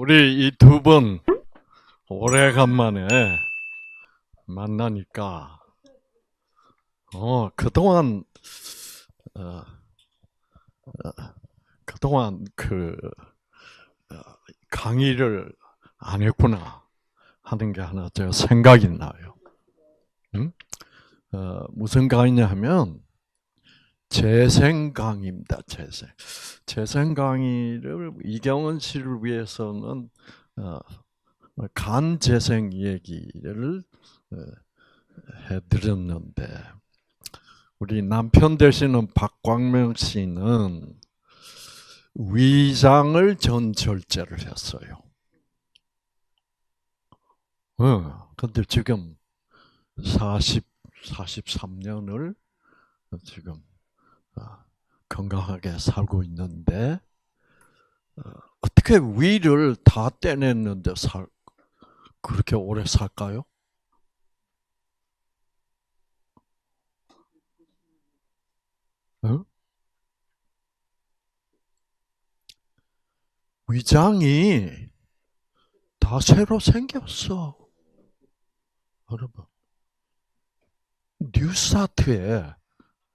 우리 이 두 분 오래간만에 만나니까 그동안 어, 그동안 어, 강의를 안 했구나 하는 게 하나 제가 생각이 나요. 응? 무슨 강의냐 하면 재생 강의입니다. 재생 강의를 이경원 씨를 위해서는 어, 간 재생 얘기를 어, 해드렸는데 우리 남편 되시는 박광명 씨는 위장을 전절제를 했어요. 근데 지금 43년을 지금 건강하게 살고 있는데 어떻게 위를 다 떼냈는데 그렇게 오래 살까요? 어? 위장이 다 새로 생겼어. 여러분. 뉴스타트에.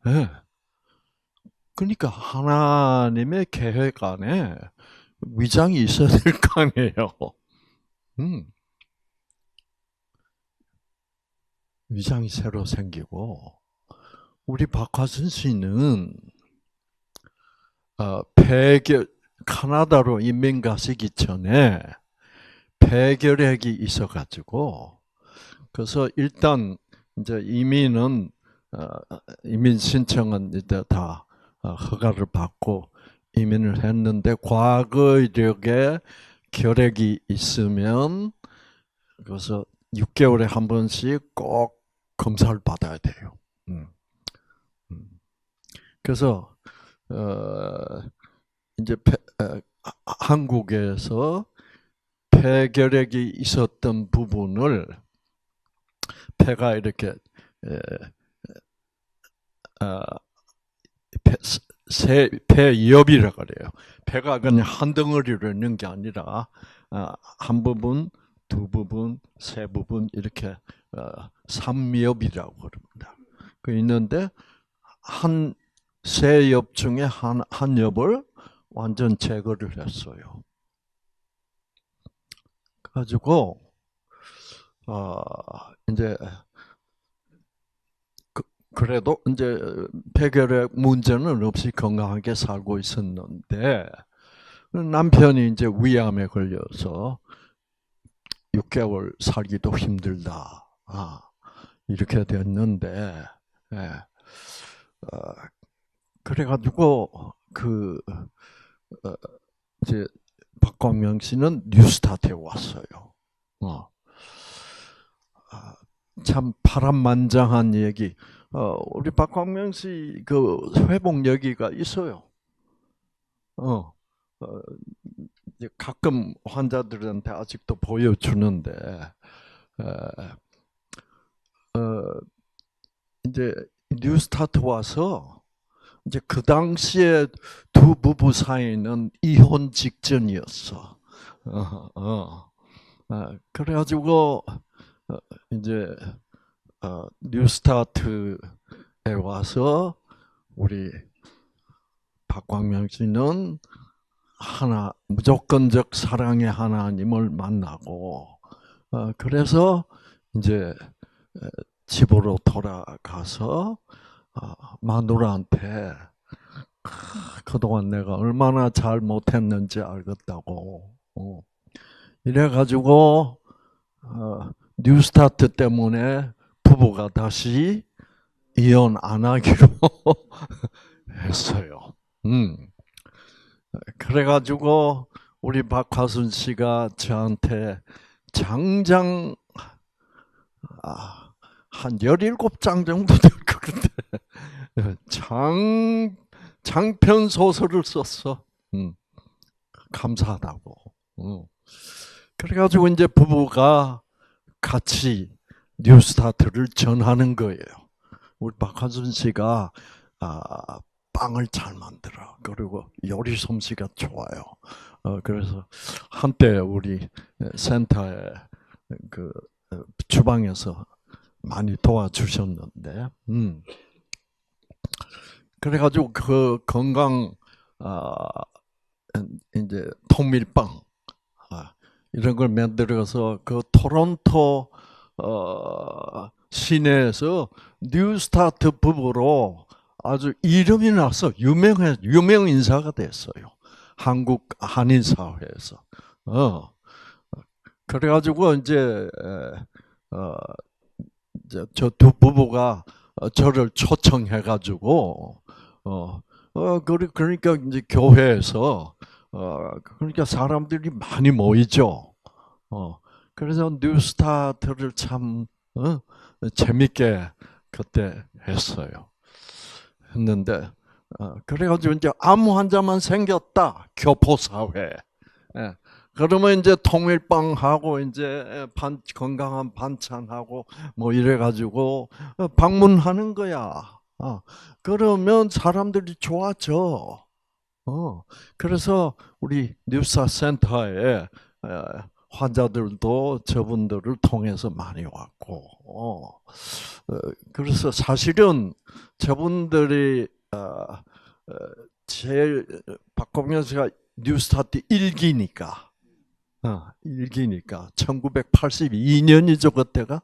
네. 그러니까 하나님의 계획 안에 위장이 있어야 될 거 아니에요. 위장이 새로 생기고 우리 박화순 씨는 카나다로 이민 가시기 전에 폐결핵이 있어가지고 그래서 일단 이제 이민 신청은 이제 다 허가를 받고 이민을 했는데 과거 이력에 결핵이 있으면 그래서 6개월에 한 번씩 꼭 검사를 받아야 돼요. 그래서 이제 한국에서 폐결핵이 있었던 부분을 폐가 이렇게 폐엽이라 그래요. 폐가 그냥 한 덩어리로 있는 게 아니라 한 부분, 두 부분, 세 부분 이렇게 삼엽이라고 그럽니다. 그 있는데 세 엽 중에 한 엽을 완전 제거를 했어요. 가지고 이제 그래도 이제 폐결핵 문제는 없이 건강하게 살고 있었는데 남편이 이제 위암에 걸려서 6개월 살기도 힘들다. 이렇게 됐는데, 예. 그래가지고 이제 박광명 씨는 뉴스타트에 왔어요. 참 파란만장한 얘기. 우리 박광명 씨 그 회복 여기가 있어요. 이제 가끔 환자들한테 아직도 보여주는데, 이제 뉴스타트 와서 이제 그 당시에 두 부부 사이는 이혼 직전이었어. 그래가지고 이제 뉴스타트에 와서 우리 박광명 씨는 무조건적 사랑의 하나님을 만나고 그래서 이제 집으로 돌아가서 마누라한테 그동안 내가 얼마나 잘 못했는지 알겠다고 이래가지고 뉴스타트 때문에 부부가 다시 이혼 안 하기로 했어요. 그래가지고 우리 박화순 씨가 저한테 장장 한 17장 정도 될 것 같아. 장편 소설을 썼어. 감사하다고. 그래가지고 이제 부부가 같이 뉴스타트를 전하는 거예요. 우리 박화순 씨가 빵을 잘 만들어. 그리고 요리 솜씨가 좋아요. 그래서 한때 우리 센터에 그 주방에서 많이 도와주셨는데, 그래가지고 그 건강 아, 이제 통밀빵 이런 걸 만들어서 그 토론토 시내에서 뉴스타트 부부로 아주 이름이 나서 유명 인사가 됐어요. 한국 한인 사회에서. 그래가지고 이제 어, 저 두 부부가 저를 초청해가지고 그러니까 이제 교회에서 그러니까 사람들이 많이 모이죠. 그래서 뉴스타트를 참 재밌게 그때 했어요. 했는데 그래가지고 이제 암 환자만 생겼다 교포사회. 예. 그러면 이제 통밀빵하고 이제 건강한 반찬하고 뭐 이래가지고 방문하는 거야. 그러면 사람들이 좋아져. 그래서 우리 뉴스 센터에 환자들도 저분들을 통해서 많이 왔고, 그래서 사실은 저분들이 제일 박공현 씨가 뉴스타트 1기니까 1982년이죠 그때가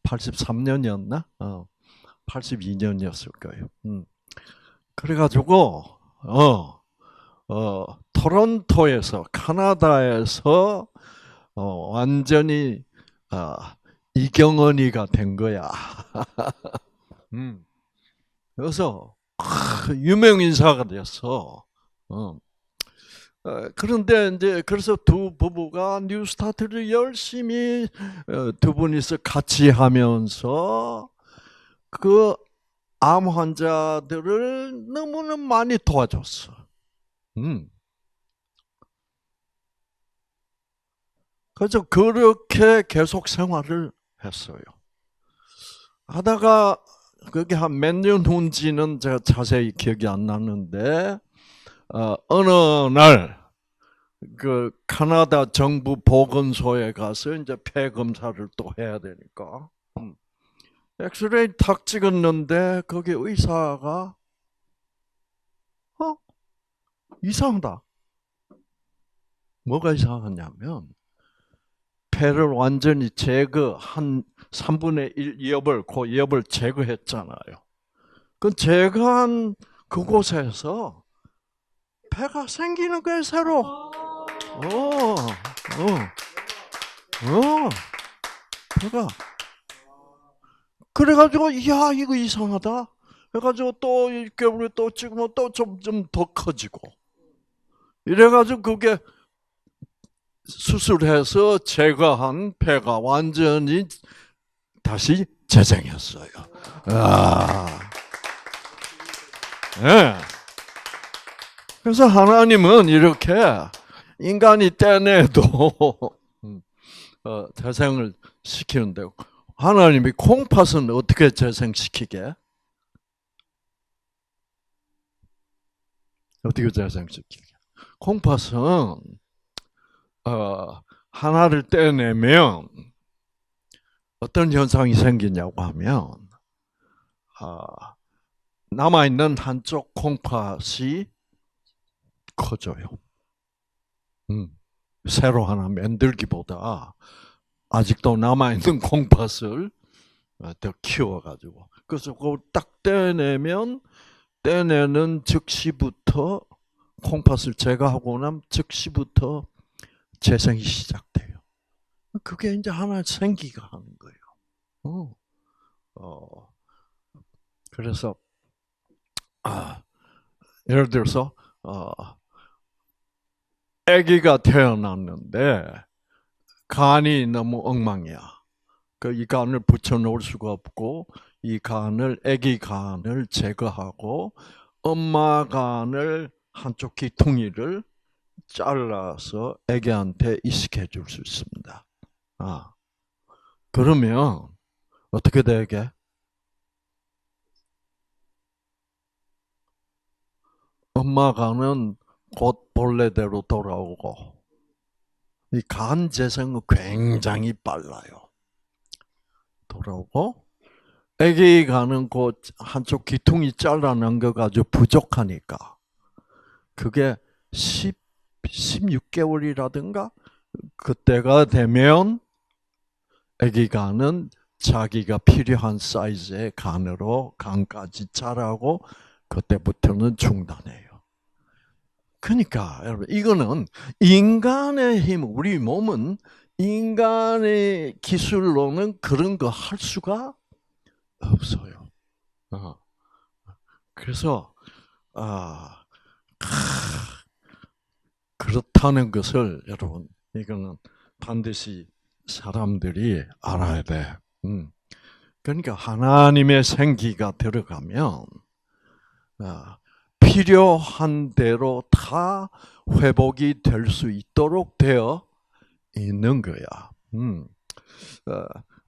83년이었나? 82년이었을 거예요. 그래가지고 토론토에서 카나다에서 완전히 이경은이가 된 거야. 그래서 유명 인사가 됐어. 그런데 이제 그래서 두 부부가 뉴스타트를 열심히 두 분이서 같이 하면서 그 암 환자들을 너무나 많이 도와줬어. 그래서 그렇게 계속 생활을 했어요. 하다가 그게 한 몇 년 후인지는 제가 자세히 기억이 안 나는데 어느 날 그 카나다 정부 보건소에 가서 이제 폐 검사를 또 해야 되니까 엑스레이 탁 찍었는데 거기 의사가 이상하다. 뭐가 이상하냐면 폐를 완전히 한 3분의 1 엽을 그 엽을 제거했잖아요. 그 제거한 그곳에서 폐가 생기는 거예요, 새로. 폐가. 그래가지고, 이야, 이거 이상하다. 그래가지고 또 이렇게 우리 또 찍으면 또 점점 더 커지고. 이래가지고 그게 수술해서 제거한 폐가 완전히 다시 재생했어요. 네. 그래서 하나님은 이렇게 인간이 떼내도 재생을 시키는데 하나님이 콩팥은 어떻게 재생시키게? 어떻게 재생시키게? 콩팥은 하나를 떼내면 어떤 현상이 생기냐고 하면 남아있는 한쪽 콩팥이 커져요. 새로 하나 만들기보다 아직도 남아있는 콩팥을 더 키워가지고 그래서 그걸 딱 떼내면 떼내는 즉시부터 콩팥을 제거하고 나면 즉시부터 재생이 시작돼요. 그게 이제 하나 생기가 하는 거예요. 그래서 예를 들어서 아기가 태어났는데 간이 너무 엉망이야. 이 간을 붙여놓을 수가 없고 이 간을 아기 간을 제거하고 엄마 간을 한쪽 귀퉁이를 잘라서 아기한테 이식해 줄 수 있습니다. 그러면 어떻게 되게? 엄마 간은 곧 본래대로 돌아오고, 이 간 재생은 굉장히 빨라요. 돌아오고, 아기 간은 그 한쪽 귀퉁이 잘라낸 거 가지고 부족하니까, 그게 16개월이라든가, 그때가 되면 아기 간은 자기가 필요한 사이즈의 간으로 간까지 자라고 그때부터는 중단해요. 그러니까 여러분 이거는 인간의 힘, 우리 몸은 인간의 기술로는 그런 거 할 수가 없어요. 그래서 아, 그렇다는 것을 여러분 이거는 반드시 사람들이 알아야 돼. 그러니까 하나님의 생기가 들어가면 필요한 대로 다 회복이 될 수 있도록 되어 있는 거야.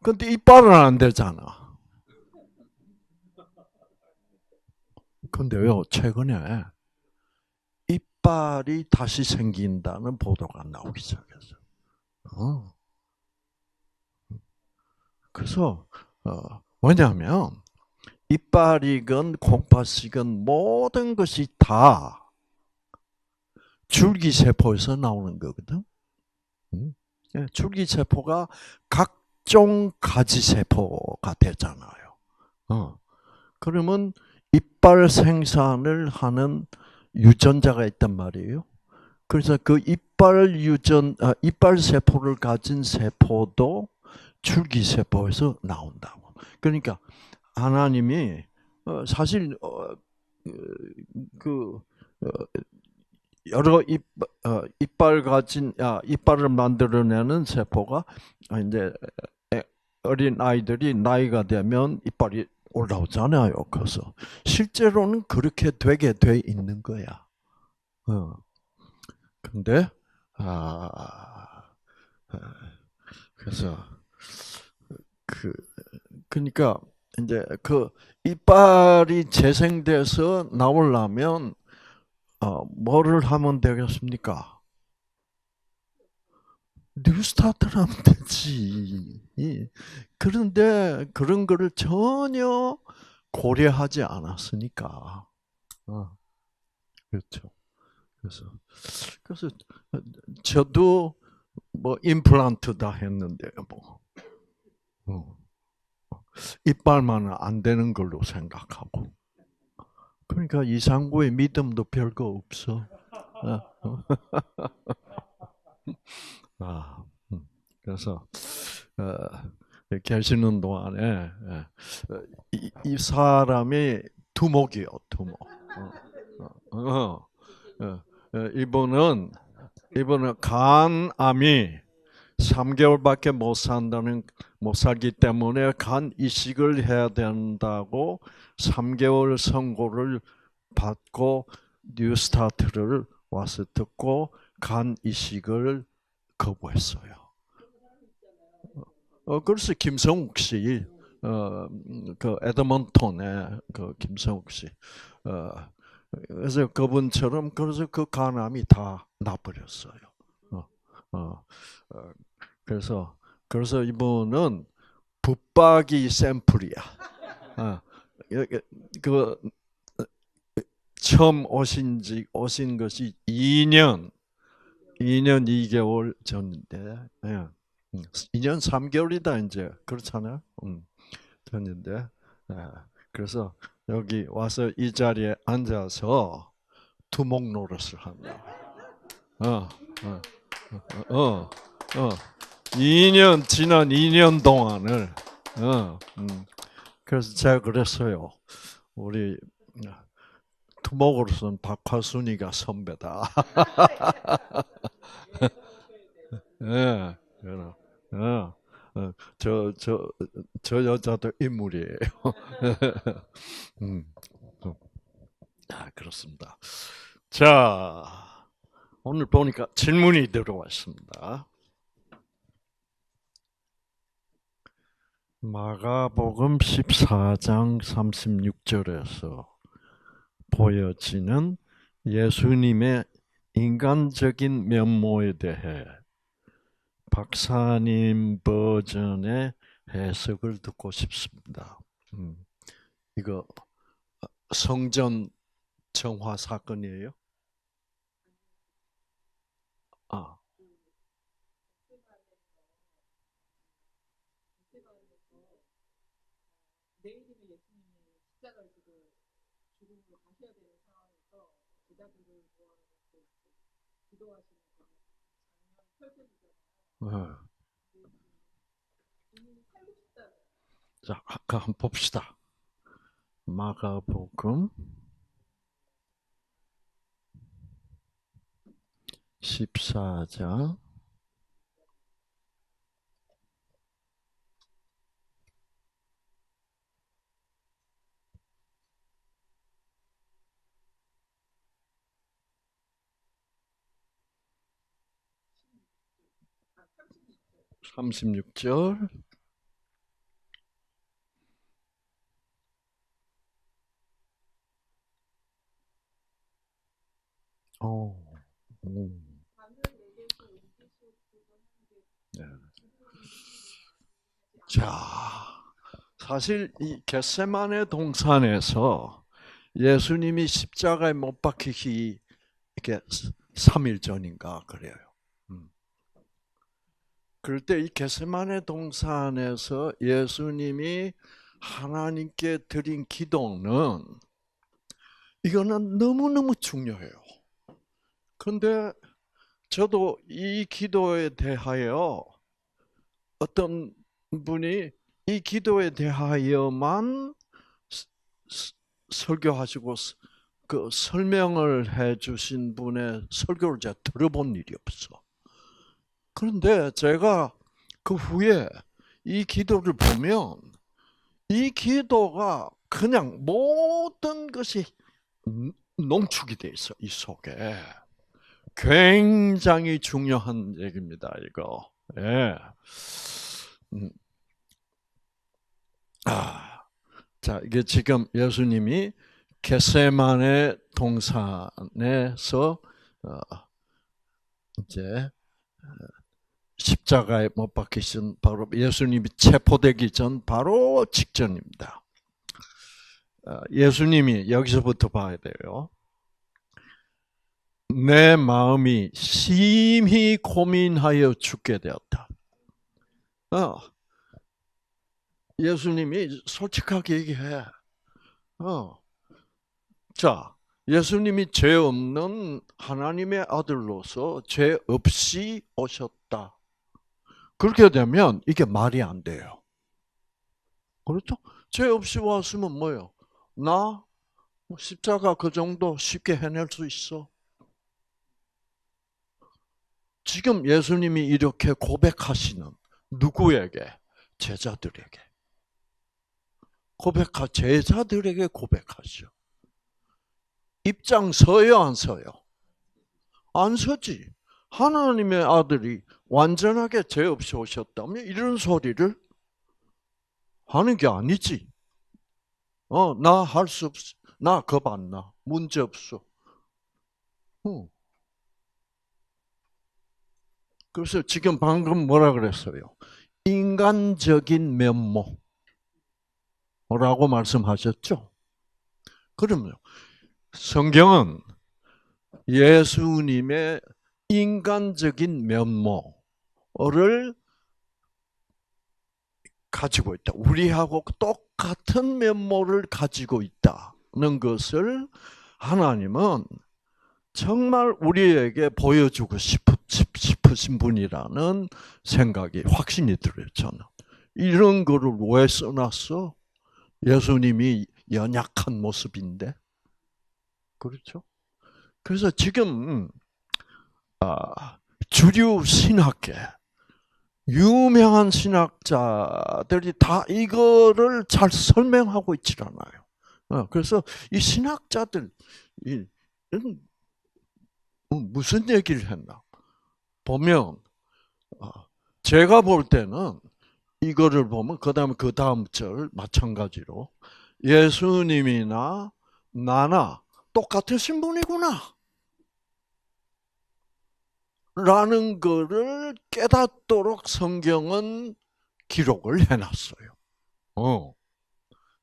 근데 이빨은 안 되잖아. 근데요, 최근에 이빨이 다시 생긴다는 보도가 나오기 시작했어. 그래서 왜냐하면 이빨이건 콩팥이건 모든 것이 다 줄기세포에서 나오는 거거든. 줄기세포가 각종 가지세포가 되잖아요. 그러면 이빨 생산을 하는 유전자가 있단 말이에요. 그래서 그 이빨 세포를 가진 세포도 줄기세포에서 나온다고. 그러니까 하나님이 사실 그 여러 이빨 가진 이빨을 만들어내는 세포가 이제 어린 아이들이 나이가 되면 이빨이 올라오잖아요. 그래서 실제로는 그렇게 되게 돼 있는 거야. 근데 그래서 그러니까 이제 그 이빨이 재생돼서 나오려면 뭐를 하면 되겠습니까? 뉴스타트를 하면 되지. 그런데 그런 거를 전혀 고려하지 않았으니까. 그렇죠. 그래서 저도 뭐 임플란트 다 했는데 뭐 이빨만은 안 되는 걸로 생각하고. 그러니까 이상구의 믿음도 별거 없어. 그래서 계시는 동안에 이 사람이 두목이요, 두목. 이분은 간암이 3개월밖에 못 살기 때문에 간 이식을 해야 된다고 3개월 선고를 받고 뉴스타트를 와서 듣고 간 이식을 거부했어요. 그래서 김성욱 씨, 그 에드먼톤의 그 김성욱 씨, 그래서 그분처럼 그래서 그 간암이 다 나버렸어요. 그래서 이분은 붙박이 샘플이야. 그 처음 오신 것이 2년 2개월 전인데, 2년 3개월이다 이제 그렇잖아요. 전인데, 그래서 여기 와서 이 자리에 앉아서 두목 노릇을 한다. 지난 2년 동안을, 그래서 제가 그랬어요. 우리 두목으로서는 박화순이가 선배다. 예, 저 여자도 인물이에요. 그렇습니다. 자, 오늘 보니까 질문이 들어왔습니다. 마가복음 14장 36절에서 보여지는 예수님의 인간적인 면모에 대해 박사님 버전의 해석을 듣고 싶습니다. 이거 성전 정화 사건이에요? 아, 어. 자, 아까 한번 봅시다. 마가복음 14장 36절. 오. 네. 자, 사실 이 겟세마네 동산에서 예수님이 십자가에 못 박히기 이렇게 3일 전인가 그래요. 그럴 때 이 겟세마네 동산에서 예수님이 하나님께 드린 기도는 이거는 너무너무 중요해요. 그런데 저도 이 기도에 대하여 어떤 분이 이 기도에 대하여만 설교하시고 그 설명을 해주신 분의 설교를 제가 들어본 일이 없어. 그런데 제가 그 후에 이 기도를 보면 이 기도가 그냥 모든 것이 농축이 돼 있어, 이 속에. 굉장히 중요한 얘기입니다, 이거. 예. 자, 이게 지금 예수님이 겟세마네 동산에서 이제 십자가에 못 박히신 바로 예수님이 체포되기 전 바로 직전입니다. 예수님이 여기서부터 봐야 돼요. 내 마음이 심히 고민하여 죽게 되었다. 예수님이 솔직하게 얘기해. 자, 예수님이 죄 없는 하나님의 아들로서 죄 없이 오셨다. 그렇게 되면 이게 말이 안 돼요. 그렇죠? 죄 없이 왔으면 뭐예요? 나 십자가 그 정도 쉽게 해낼 수 있어? 지금 예수님이 이렇게 고백하시는 누구에게? 제자들에게. 제자들에게 고백하죠. 입장 서요, 안 서요? 안 서지. 하나님의 아들이 완전하게 죄 없이 오셨다면 이런 소리를 하는 게 아니지. 나 할 수 없어. 나 겁 안 나. 문제 없어. 그래서 지금 방금 뭐라 그랬어요? 인간적인 면모라고 말씀하셨죠? 그러면 성경은 예수님의 인간적인 면모를 가지고 있다. 우리하고 똑같은 면모를 가지고 있다는 것을 하나님은 정말 우리에게 보여주고 싶으신 분이라는 생각이 확신이 들어요, 저는. 이런 거를 왜 써놨어? 예수님이 연약한 모습인데. 그렇죠? 그래서 지금 주류 신학계 유명한 신학자들이 다 이거를 잘 설명하고 있질 않아요. 그래서 이 신학자들 무슨 얘기를 했나 보면 제가 볼 때는 이거를 보면 그다음에 그 다음 절 마찬가지로 예수님이나 나나 똑같으신 분이구나. 라는 거를 깨닫도록 성경은 기록을 해놨어요.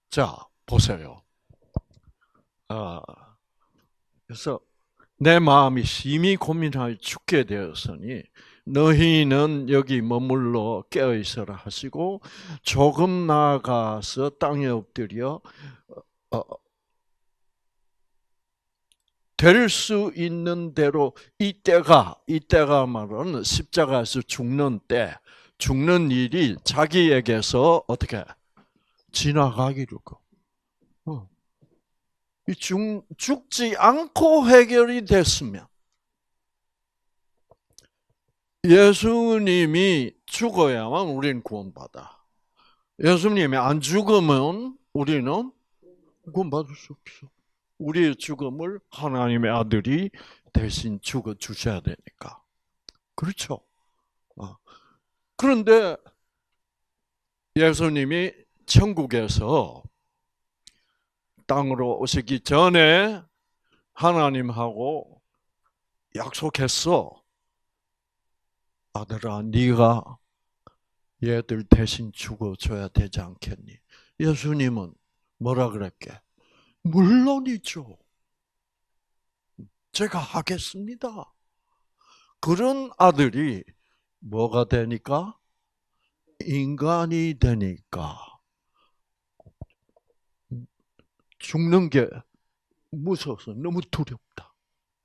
자, 보세요. 그래서 내 마음이 심히 고민하여 죽게 되었으니 너희는 여기 머물러 깨어 있어라 하시고 조금 나아가서 땅에 엎드려 될 수 있는 대로 이때가 말은 십자가에서 죽는 때, 죽는 일이 자기에게서 어떻게 지나가기를. 죽지 않고 해결이 됐으면, 예수님이 죽어야만 우리는 구원받아. 예수님이 안 죽으면 우리는 구원받을 수 없어. 우리의 죽음을 하나님의 아들이 대신 죽어 주셔야 되니까. 그렇죠? 그런데 예수님이 천국에서 땅으로 오시기 전에 하나님하고 약속했어. 아들아, 네가 얘들 대신 죽어줘야 되지 않겠니? 예수님은 뭐라 그랬게? 물론이죠. 제가 하겠습니다. 그런 아들이 뭐가 되니까? 인간이 되니까 죽는 게 무서워서 너무 두렵다.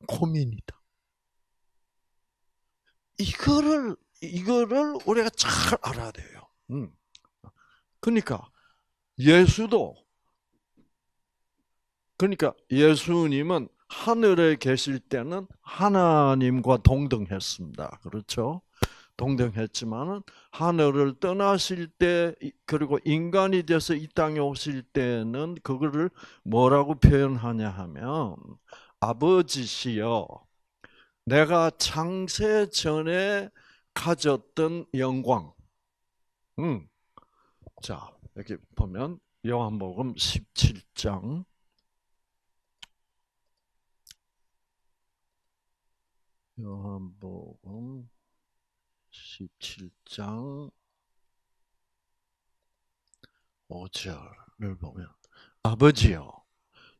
고민이다. 이거를 우리가 잘 알아야 돼요. 그러니까 예수님은 하늘에 계실 때는 하나님과 동등했습니다. 그렇죠? 동등했지만은 하늘을 떠나실 때, 그리고 인간이 돼서 이 땅에 오실 때는 그거를 뭐라고 표현하냐 하면, 아버지시여, 내가 창세 전에 가졌던 영광. 자, 여기 보면 요한복음 17장. 요한복음 17장 5절을 보면, 아버지여,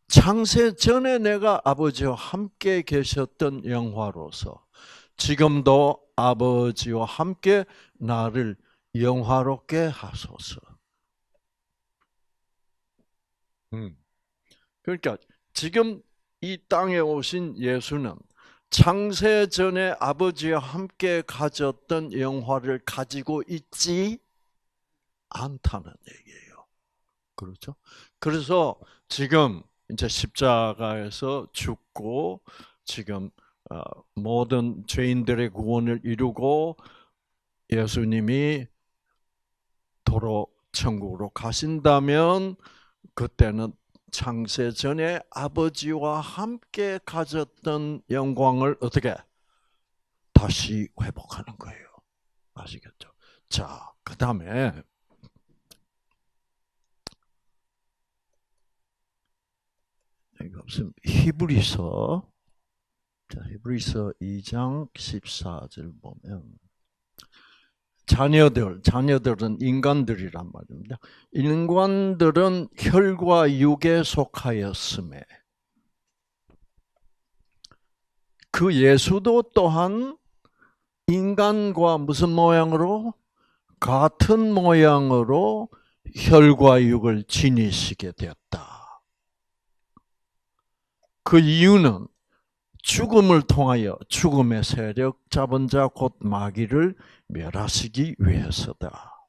창세 전에 내가 아버지와 함께 계셨던 영화로서 지금도 아버지와 함께 나를 영화롭게 하소서. 그러니까 지금 이 땅에 오신 예수는 창세 전에 아버지와 함께 가졌던 영화를 가지고 있지 않다는 얘기예요. 그렇죠? 그래서 지금 이제 십자가에서 죽고 지금 모든 죄인들의 구원을 이루고 예수님이 도로 천국으로 가신다면, 그때는 창세 전에 아버지와 함께 가졌던 영광을 어떻게 다시 회복하는 거예요. 아시겠죠? 자, 그 다음에 이것은 히브리서 2장 14절 보면, 자녀들은 인간들이란 말입니다. 인간들은 혈과 육에 속하였음에, 그 예수도 또한 인간과 무슨 모양으로? 같은 모양으로 혈과 육을 지니시게 되었다. 그 이유는 죽음을 통하여 죽음의 세력 잡은 자 곧 마귀를 멸하시기 위해서다.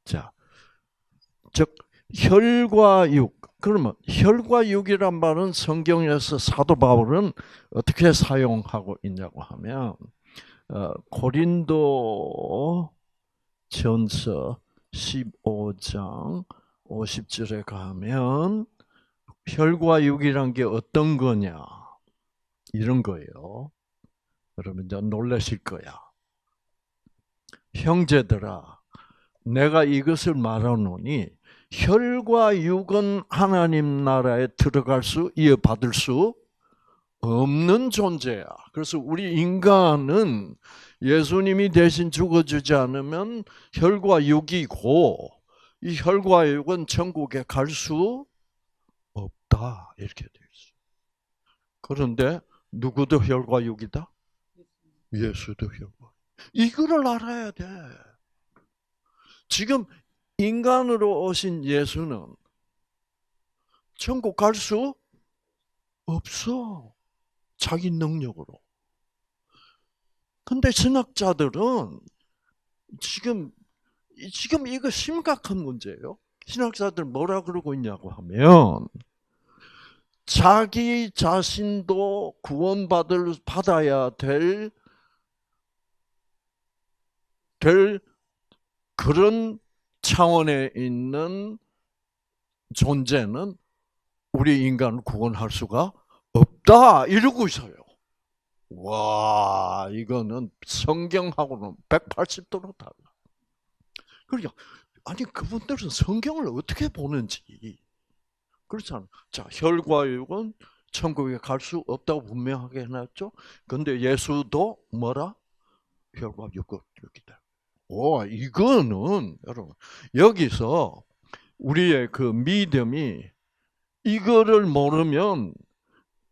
자, 즉 혈과 육. 그러면 혈과 육이란 말은 성경에서 사도 바울은 어떻게 사용하고 있냐고 하면, 고린도 전서 15장 50절에 가면 혈과 육이란 게 어떤 거냐, 이런 거예요. 여러분 이제 놀라실 거야. 형제들아, 내가 이것을 말하노니 혈과 육은 하나님 나라에 들어갈 수, 이어받을 수 없는 존재야. 그래서 우리 인간은 예수님이 대신 죽어주지 않으면 혈과 육이고, 이 혈과 육은 천국에 갈 수 없다. 이렇게 되어 있어요. 그런데 누구도 혈과 육이다? 예수도 혈과. 이거를 알아야 돼. 지금 인간으로 오신 예수는 천국 갈 수 없어. 자기 능력으로. 근데 신학자들은 지금 이거 심각한 문제예요. 신학자들 뭐라 그러고 있냐고 하면 자기 자신도 받아야 될 그런 차원에 있는 존재는 우리 인간을 구원할 수가 없다 이러고 있어요. 와, 이거는 성경하고는 180도로 달라. 그러니까 아니 그분들은 성경을 어떻게 보는지 그렇잖아. 자, 혈과 육은 천국에 갈 수 없다고 분명하게 해놨죠. 근데 예수도 뭐라? 혈과 육이다. 오, 이거는 여러분 여기서 우리의 그 믿음이 이거를 모르면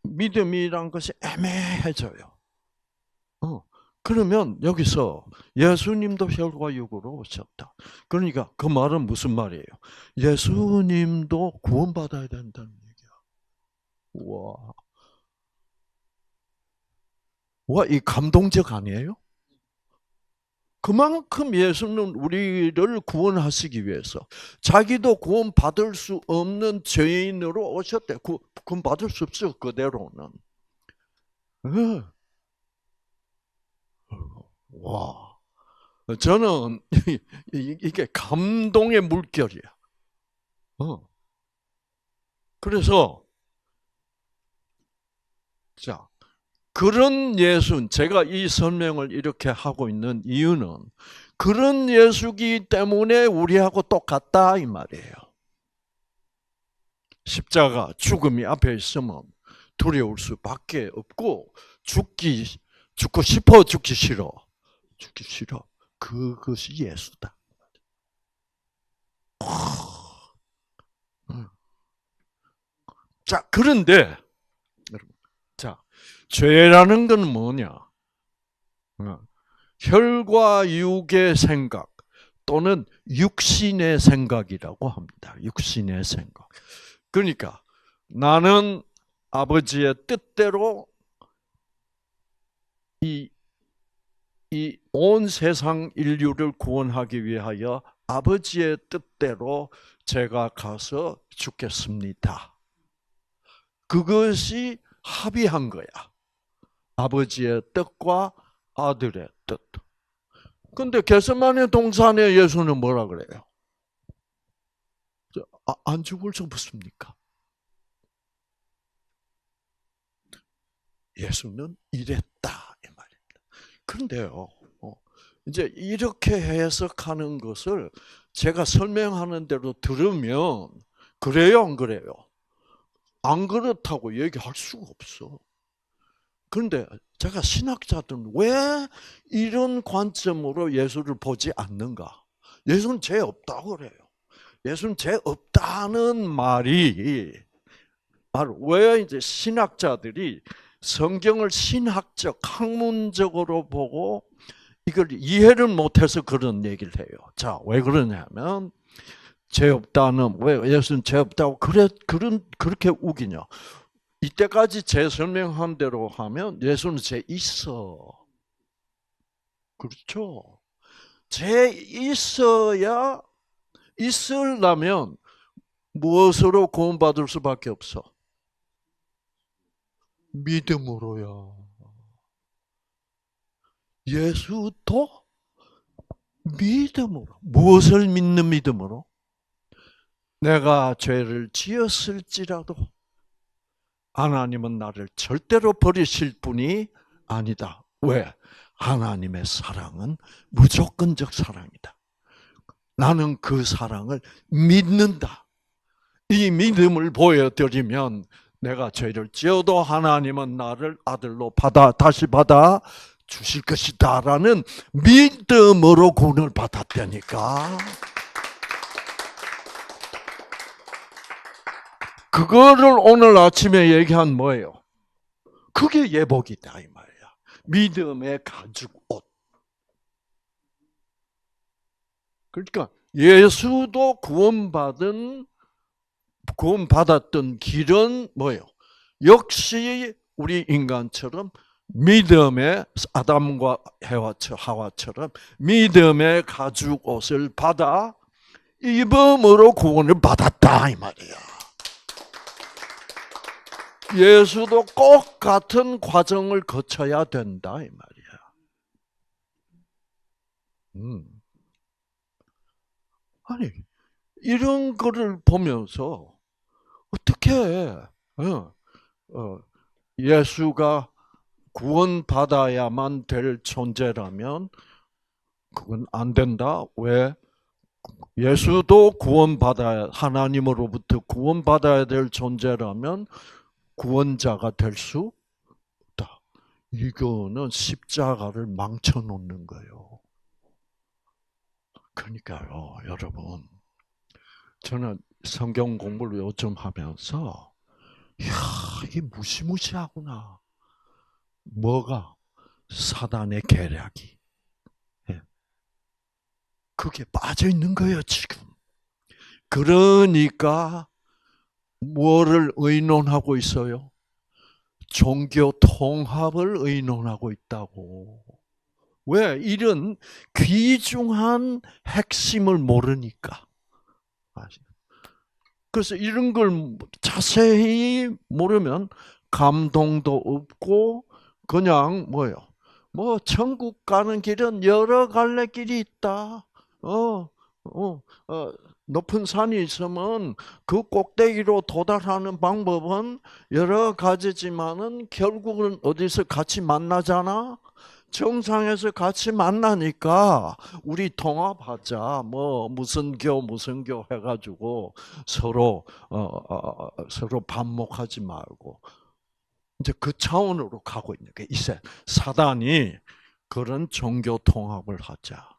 믿음이란 것이 애매해져요. 그러면 여기서 예수님도 혈과 육으로 오셨다. 그러니까 그 말은 무슨 말이에요? 예수님도 구원받아야 된다는 얘기야. 와, 이 감동적 아니에요? 그만큼 예수는 우리를 구원하시기 위해서 자기도 구원받을 수 없는 죄인으로 오셨대. 구원받을 수 없어, 그대로는. 와, 저는 이게 감동의 물결이야. 그래서 자, 그런 예수, 제가 이 설명을 이렇게 하고 있는 이유는 그런 예수기 때문에 우리하고 똑같다 이 말이에요. 십자가, 죽음이 앞에 있으면 두려울 수밖에 없고 죽고 싶어, 죽기 싫어. 그것이 예수다. 자, 그런데 자, 죄라는 건 뭐냐? 혈과 육의 생각 또는 육신의 생각이라고 합니다. 육신의 생각. 그러니까 나는 아버지의 뜻대로 이 온 세상 인류를 구원하기 위하여 아버지의 뜻대로 제가 가서 죽겠습니다. 그것이 합의한 거야. 아버지의 뜻과 아들의 뜻. 근데 겟세마네 동산에 예수는 뭐라 그래요? 안 죽을 수 없습니까? 예수는 이랬다 이 말입니다. 그런데요, 이제 이렇게 해석하는 것을 제가 설명하는 대로 들으면 그래요, 안 그래요? 안 그렇다고 얘기할 수가 없어. 그런데 제가 신학자들은 왜 이런 관점으로 예수를 보지 않는가? 예수는 죄 없다고 그래요. 예수는 죄 없다는 말이 바로 왜 이제 신학자들이 성경을 신학적, 학문적으로 보고 이걸 이해를 못해서 그런 얘기를 해요. 자, 왜 그러냐면 죄 없다는 왜 예수는 죄 없다고 그렇게 우기냐? 이때까지 제 설명한 대로 하면 예수는 죄 있어. 그렇죠? 죄 있으려면 무엇으로 구원받을 수밖에 없어? 믿음으로야. 예수도 믿음으로. 무엇을 믿는 믿음으로? 내가 죄를 지었을지라도 하나님은 나를 절대로 버리실 분이 아니다. 왜? 하나님의 사랑은 무조건적 사랑이다. 나는 그 사랑을 믿는다. 이 믿음을 보여드리면 내가 죄를 지어도 하나님은 나를 아들로 다시 받아 주실 것이다라는 믿음으로 구원을 받았다니까. 그거를 오늘 아침에 얘기한 뭐예요? 그게 예복이다 이 말이야. 믿음의 가죽 옷. 그러니까 예수도 구원받았던 길은 뭐예요? 역시 우리 인간처럼 믿음의 아담과 하와처럼 믿음의 가죽 옷을 받아 입음으로 구원을 받았다 이 말이야. 예수도 꼭 같은 과정을 거쳐야 된다 이 말이야. 아니 이런 거를 보면서 어떻게 예수가 구원받아야만 될 존재라면 그건 안 된다. 왜? 예수도 하나님으로부터 구원받아야 될 존재라면 구원자가 될 수 없다. 이거는 십자가를 망쳐놓는 거예요. 그러니까요, 여러분. 저는 성경 공부를 요즘 하면서, 이야, 이게 무시무시하구나. 뭐가? 사단의 계략이. 그게 빠져 있는 거예요, 지금. 그러니까, 뭐를 의논하고 있어요? 종교 통합을 의논하고 있다고. 왜? 이런 귀중한 핵심을 모르니까. 그래서 이런 걸 자세히 모르면 감동도 없고 그냥 뭐예요? 뭐 천국 가는 길은 여러 갈래 길이 있다. 높은 산이 있으면 그 꼭대기로 도달하는 방법은 여러 가지지만은 결국은 어디서 같이 만나잖아. 정상에서 같이 만나니까 우리 통합하자. 뭐 무슨 교 해가지고 서로 반목하지 말고 이제 그 차원으로 가고 있는 게 이제 사단이 그런 종교 통합을 하자.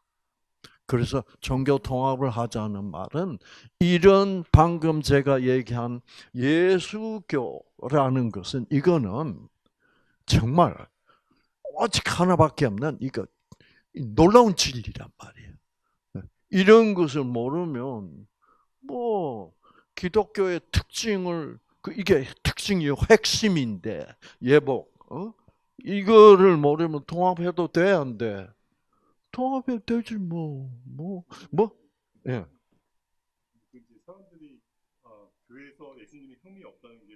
그래서 종교 통합을 하자는 말은 이런 방금 제가 얘기한 예수교라는 것은 이거는 정말 오직 하나밖에 없는 이거 놀라운 진리란 말이에요. 이런 것을 모르면 뭐 기독교의 특징을 이게 특징이요 핵심인데 예복 이거를 모르면 통합해도 돼 안 돼? 통합해도 되지 뭐. 예. 사람들이 교회에서 예수님이 흠이 없다는 게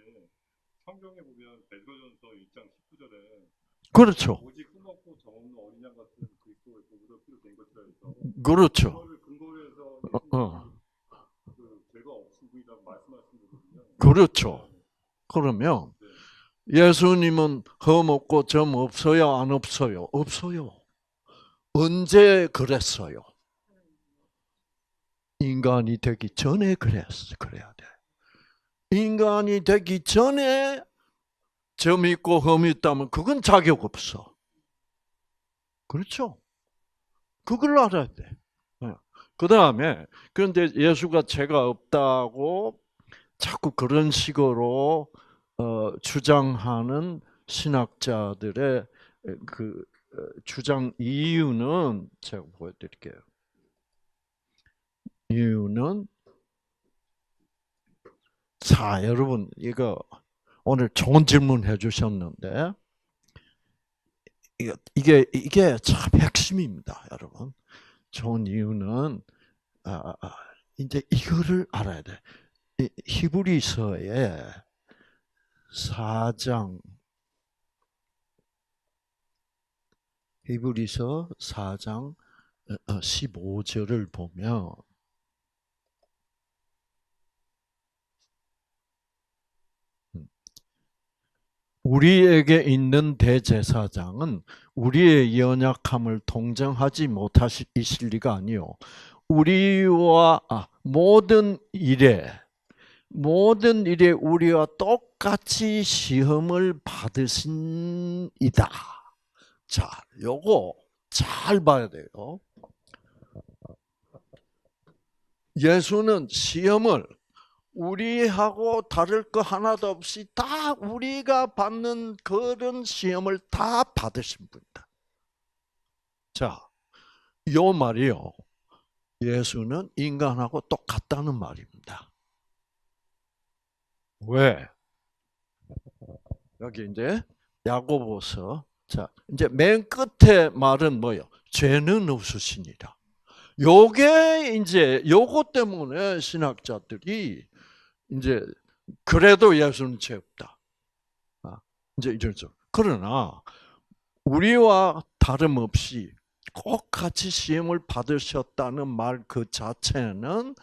성경에 보면 베드로전서 1장 19절에 그렇죠. 오직 흠 없고 정 없는 어린 양 같은 그리스도의 보혈로 피로 된 것이라 해서 그렇죠. 그거를 근거로 해서 그 죄가 없으시다고 말씀하신 거거든요. 그렇죠. 그러면 예수님은 흠 없고 점 없어요, 안 없어요? 없어요. 언제 그랬어요? 인간이 되기 전에 그래야 돼. 인간이 되기 전에 점 있고 흠이 있다면 그건 자격 없어. 그렇죠? 그걸 알아야 돼. 그 다음에 그런데 예수가 죄가 없다고 자꾸 그런 식으로 주장하는 신학자들의 그 주장 이유는 제가 보여드릴게요. 이유는 자 여러분 이거 오늘 좋은 질문 해주셨는데 이게 참 핵심입니다, 여러분. 좋은 이유는 이제 이거를 알아야 돼. 히브리서의 4장 히브리서 4장 15절을 보면 우리에게 있는 대제사장은 우리의 연약함을 동정하지 못하실 리가 아니요. 우리와 모든 일에 모든 일에 우리와 똑같이 시험을 받으신이다. 자, 요거 잘 봐야 돼요. 예수는 시험을 우리하고 다를 거 하나도 없이 다 우리가 받는 그런 시험을 다 받으신 분이다. 자, 요 말이요. 예수는 인간하고 똑같다는 말입니다. 왜? 여기 이제 야고보서. 자, 이제 맨 끝에 말은 뭐요? 죄는 없으시니라. 요게 이제 요거 때문에 신학자들이 이제 그래도 예수는 죄 없다. 이제 이러죠. 그러나 우리와 다름없이 꼭 같이 시험을 받으셨다는 말 그 자체는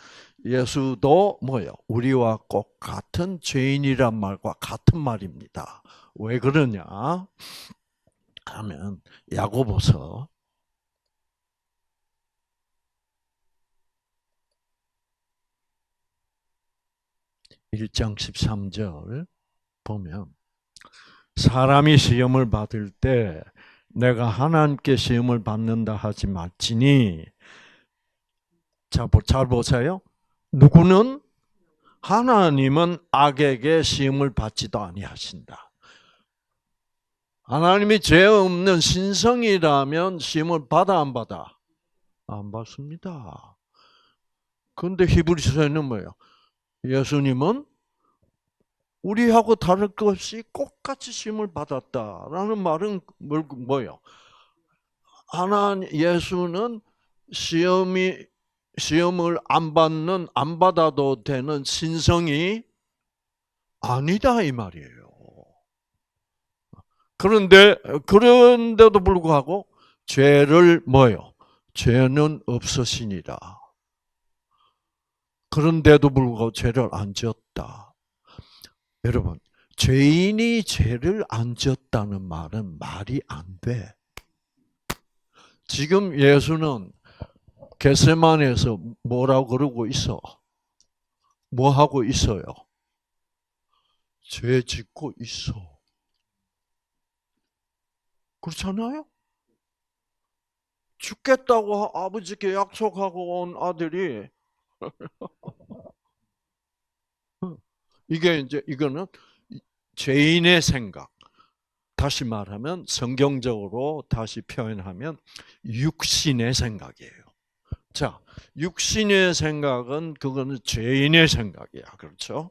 예수도 뭐요? 우리와 꼭 같은 죄인이란 말과 같은 말입니다. 왜 그러냐? 하면 야고보서 1장 13절 보면 사람이 시험을 받을 때 내가 하나님께 시험을 받는다 하지 말지니. 자, 잘 보세요. 누구는? 하나님은 악에게 시험을 받지도 아니하신다. 하나님이 죄 없는 신성이라면 시험을 받아 안 받아? 안 받습니다. 그런데 히브리서에는 뭐예요? 예수님은 우리하고 다를 것 없이 똑같이 시험을 받았다라는 말은 뭐예요? 예수는 시험을 안 받아도 되는 신성이 아니다 이 말이에요. 그런데도 불구하고 죄를 뭐요? 죄는 없으시니라. 그런데도 불구하고 죄를 안 지었다. 여러분, 죄인이 죄를 안 지었다는 말은 말이 안 돼. 지금 예수는 겟세마네에서 뭐라고 그러고 있어? 뭐 하고 있어요? 죄 짓고 있어. 그렇잖아요? 죽겠다고 아버지께 약속하고 온 아들이 이거는 죄인의 생각. 다시 말하면 성경적으로 다시 표현하면 육신의 생각이에요. 자, 육신의 생각은 그거는 죄인의 생각이야. 그렇죠?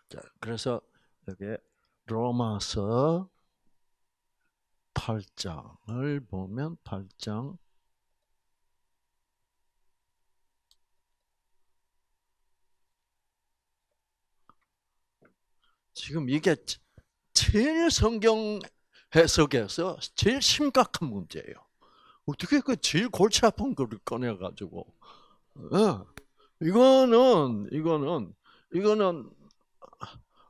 자, 그래서 여기 로마서 8장을 보면 8장 지금 이게 제일 성경 해석에서 제일 심각한 문제예요. 어떻게 그 제일 골치 아픈 거를 꺼내가지고, 이거는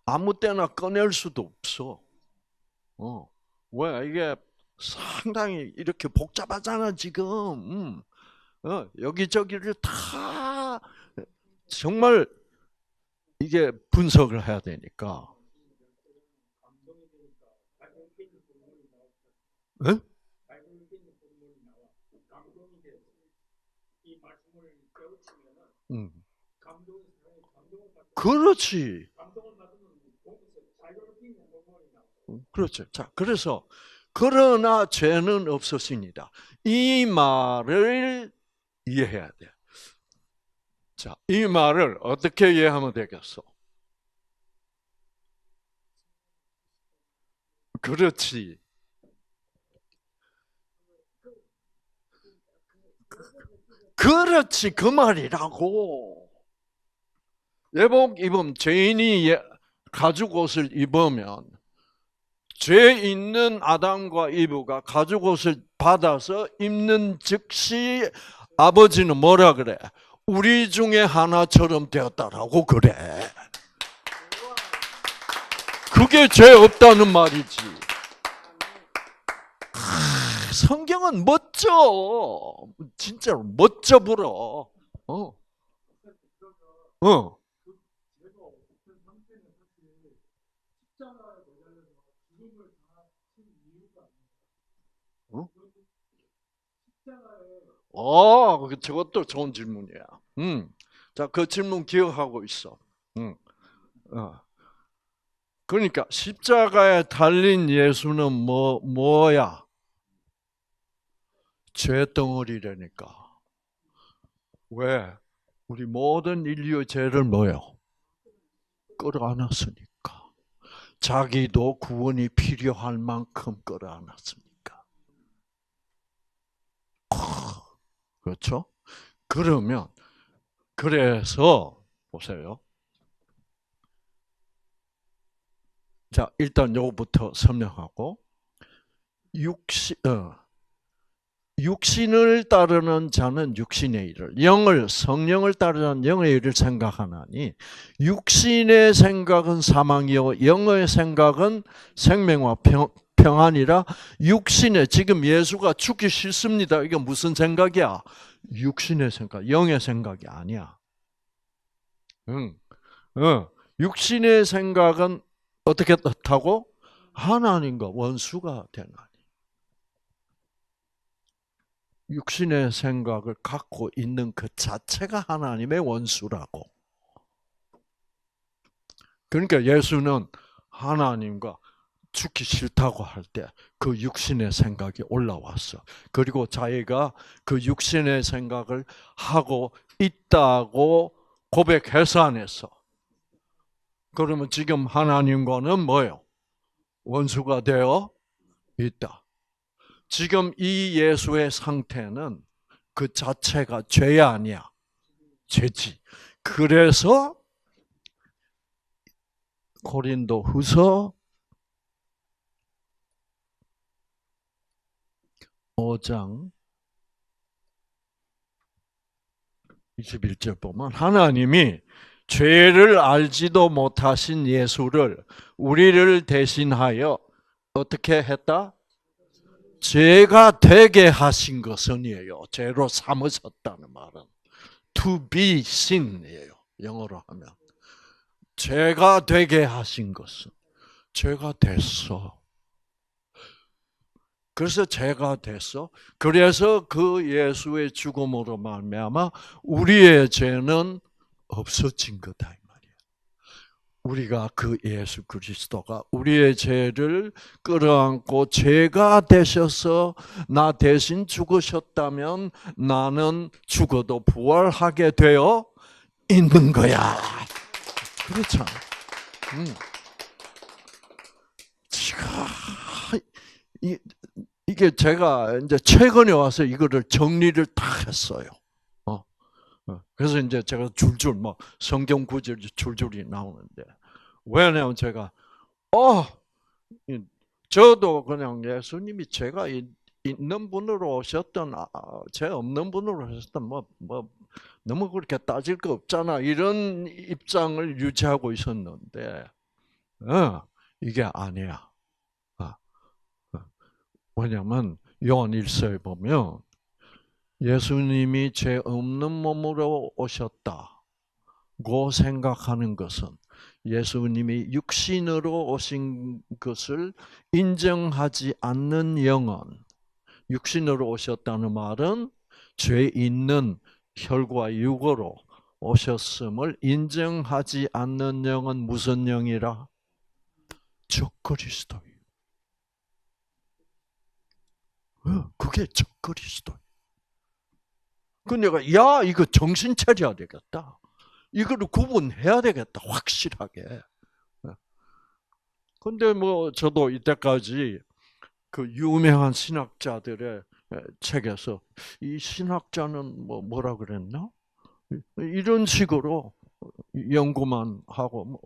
아무 때나 꺼낼 수도 없어. 왜 이게 상당히 이렇게 복잡하잖아 지금. 여기저기를 다 정말 이게 분석을 해야 되니까. 응? 그렇지. 그렇죠. 자, 그래서 그러나 죄는 없으시니다. 이 말을 이해해야 돼. 자, 이 말을 어떻게 이해하면 되겠어? 그렇지. 그렇지. 그 말이라고. 예복 입으면 죄인이 가죽 옷을 입으면 죄 있는 아담과 이브가 가죽 옷을 받아서 입는 즉시 아버지는 뭐라 그래? 우리 중에 하나처럼 되었다라고 그래. 그게 죄 없다는 말이지. 성경은 멋져. 진짜로 멋져 불어. 어? 저것도 좋은 질문이야. 자, 그 질문 기억하고 있어. 어. 그러니까 십자가에 달린 예수는 뭐야? 죄 덩어리라니까. 왜? 우리 모든 인류의 죄를 뭐요? 끌어안았으니까. 자기도 구원이 필요할 만큼 끌어안았으니까. 그렇죠? 그러면 그래서 보세요. 자, 일단 요거부터 설명하고 육신을 따르는 자는 육신의 일을, 성령을 따르는 영의 일을 생각하나니 육신의 생각은 사망이요 영의 생각은 생명과 평안이라. 육신의, 지금 예수가 죽기 싫습니다. 이게 무슨 생각이야? 육신의 생각, 영의 생각이 아니야. 응. 육신의 생각은 어떻게 뜻하고? 하나님과 원수가 되나니. 육신의 생각을 갖고 있는 그 자체가 하나님의 원수라고. 그러니까 예수는 하나님과 죽기 싫다고 할 때 그 육신의 생각이 올라왔어. 그리고 자기가 그 육신의 생각을 하고 있다고 고백해서 안 했어. 그러면 지금 하나님과는 뭐예요? 원수가 되어 있다. 지금 이 예수의 상태는 그 자체가 죄야 아니야? 죄지. 그래서 고린도후서 5장 21절 보면 하나님이 죄를 알지도 못하신 예수를 우리를 대신하여 어떻게 했다? 죄가 되게 하신 것은이에요. 죄로 삼으셨다는 말은 to be sin이에요. 영어로 하면 죄가 되게 하신 것은 죄가 됐어. 그래서 죄가 됐어. 그래서 그 예수의 죽음으로 말미암아 우리의 죄는 없어진 거다 이 말이야. 우리가 그 예수 그리스도가 우리의 죄를 끌어안고 죄가 되셔서 나 대신 죽으셨다면 나는 죽어도 부활하게 되어 있는 거야. 그렇잖아. 이게 제가 이제 최근에 와서 이거를 정리를 다 했어요. 그래서 이제 제가 줄줄 뭐 성경 구절이 줄줄이 나오는데 왜냐하면 제가 저도 그냥 예수님이 죄가 있는 분으로 오셨던 죄 없는 분으로 오셨던 뭐 너무 그렇게 따질 거 없잖아 이런 입장을 유지하고 있었는데 이게 아니야. 왜냐하면 요한 1서에 보면 예수님이 죄 없는 몸으로 오셨다고 생각하는 것은 예수님이 육신으로 오신 것을 인정하지 않는 영은, 육신으로 오셨다는 말은 죄 있는 혈과 육으로 오셨음을 인정하지 않는 영은 무슨 영이라? 적그리스도예요. 그게 적그리스도예요. 그 내가 이거 정신 차려야 되겠다. 이거를 구분해야 되겠다. 확실하게. 근데 뭐 저도 이때까지 그 유명한 신학자들의 책에서 이 신학자는 뭐라 그랬나? 이런 식으로 연구만 하고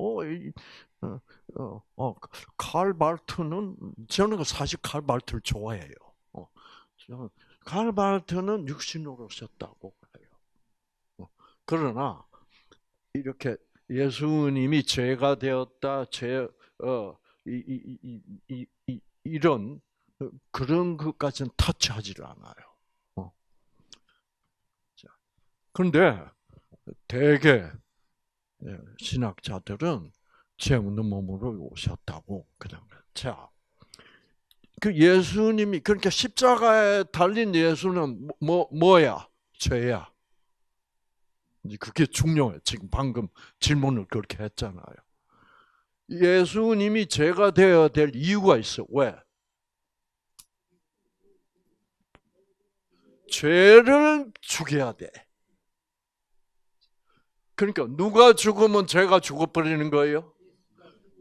칼 발트는 저는 사실 칼 발트를 좋아해요. 칼 발트는 육신으로 오셨다고 해요. 그러나 이렇게 예수님이 죄가 되었다, 이런 그런 것까지는 터치하지를 않아요. 그런데 대개 신학자들은 죄 없는 몸으로 오셨다고 그냥. 자, 그 예수님이 그러니까 십자가에 달린 예수는 뭐야? 죄야. 이제 그게 중요해. 지금 방금 질문을 그렇게 했잖아요. 예수님이 죄가 되어야 될 이유가 있어. 왜? 죄를 죽여야 돼. 그러니까 누가 죽으면 죄가 죽어버리는 거예요?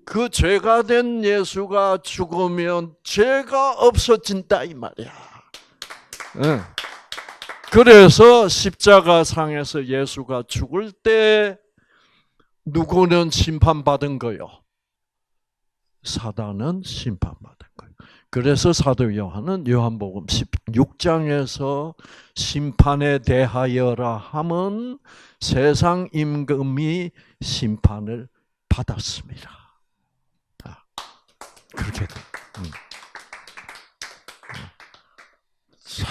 그 죄가 된 예수가 죽으면 죄가 없어진다 이 말이야. 응. 그래서 십자가 상에서 예수가 죽을 때 누구는 심판받은 거요? 사단은 심판받은 거예요. 그래서 사도 요한은 요한복음 16장에서 심판에 대하여라 함은 세상 임금이 심판을 받았습니다. 그렇게 돼. 자,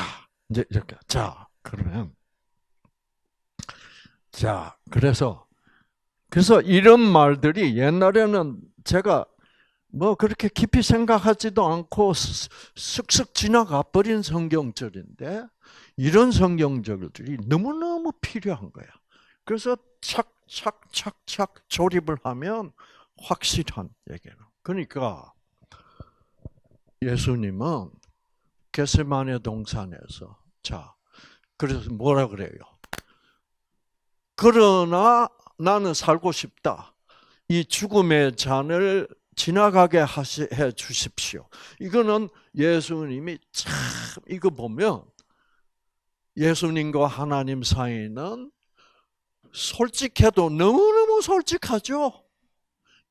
이제 이렇게. 자, 그러면 그래서 이런 말들이 옛날에는 제가 뭐 그렇게 깊이 생각하지도 않고 쓱쓱 지나가 버린 성경절인데 이런 성경절들이 너무너무 필요한 거야. 그래서 착착착착 조립을 하면 확실한 얘기예요. 그러니까 예수님은 겟세마네 동산에서 그래서 뭐라 그래요? 그러나 나는 살고 싶다. 이 죽음의 잔을 지나가게 해 주십시오. 이거는 예수님이 참 이거 보면 예수님과 하나님 사이는 솔직해도 너무너무 솔직하죠.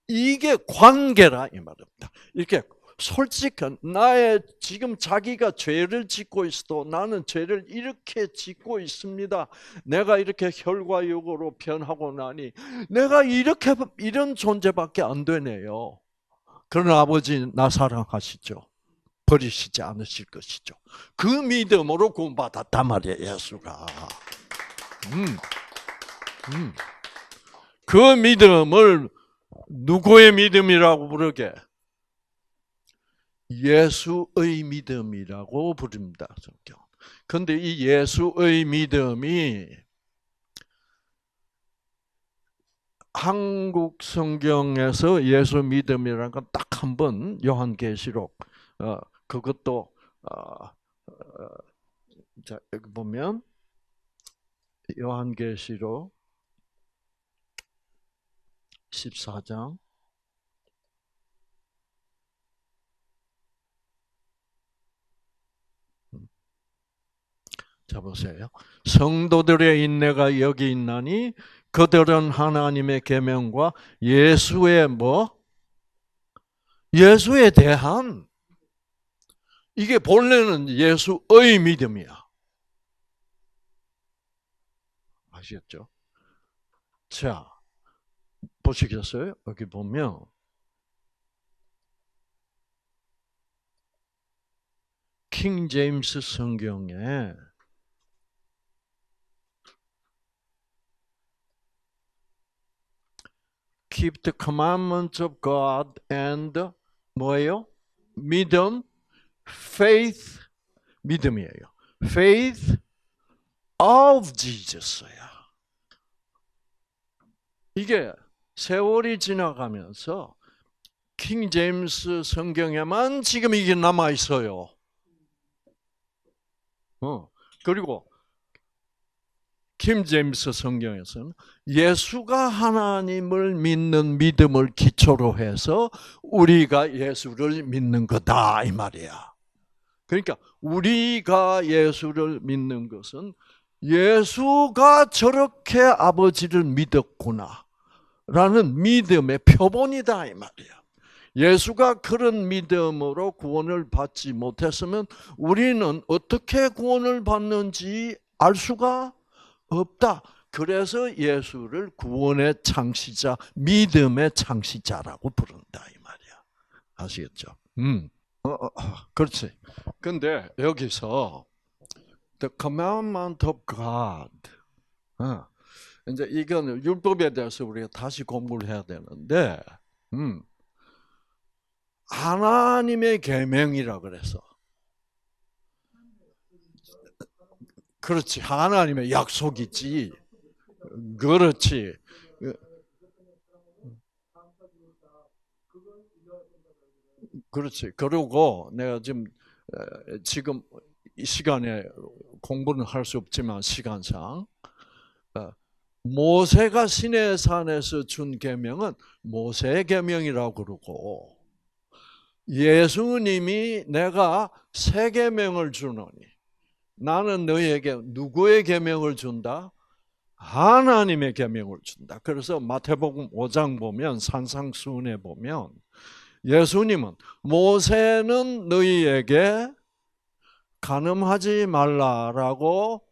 이게 관계라 이 말입니다. 이렇게 솔직한 나의 지금 자기가 죄를 짓고 있어도 나는 죄를 이렇게 짓고 있습니다. 내가 이렇게 혈과 육으로 변하고 나니 내가 이런 존재밖에 안 되네요. 그러나 아버지 나 사랑하시죠. 버리시지 않으실 것이죠. 그 믿음으로 구원받았단 말이에요. 예수가. 그 믿음을 누구의 믿음이라고 부르게? 예수의 믿음이라고 부릅니다. 성경. 그런데 이 예수의 믿음이 한국 성경에서 예수 믿음이라는 건 딱 한 번 요한계시록 그것도 자 여기 보면 요한계시록 14장 자 보세요. 성도들의 인내가 여기 있나니 그들은 하나님의 계명과 예수의 예수에 대한 이게 본래는 예수의 믿음이야. 아시겠죠? 자, 보시겠어요? 여기 보면 킹 제임스 성경에 keep the commandments of God and 뭐예요? 믿음, faith, 믿음이에요. faith of Jesus야. 이게 세월이 지나가면서 킹 제임스 성경에만 지금 이게 남아 있어요. 그리고 킹 제임스 성경에서는 예수가 하나님을 믿는 믿음을 기초로 해서 우리가 예수를 믿는 거다 이 말이야. 그러니까 우리가 예수를 믿는 것은 예수가 저렇게 아버지를 믿었구나 라는 믿음의 표본이다 이 말이야. 예수가 그런 믿음으로 구원을 받지 못했으면 우리는 어떻게 구원을 받는지 알 수가 없다. 그래서 예수를 구원의 창시자, 믿음의 창시자라고 부른다 이 말이야. 아시겠죠? 그렇지. 근데 여기서 the commandment of God. 이제 이건 율법에 대해서 우리가 다시 공부를 해야 되는데, 하나님의 계명이라 그래서. 그렇지. 하나님의 약속이지. 그렇지. 그렇지. 그리고 내가 지금 이 시간에 공부는 할 수 없지만 시간상 모세가 시내산에서 준 계명은 모세의 계명이라고 그러고 예수님이 내가 새 계명을 주노니 나는 너희에게 누구의 계명을 준다? 하나님의 계명을 준다. 그래서 마태복음 5장 보면 산상수훈에 보면 예수님은 모세는 너희에게 간음하지 말라라고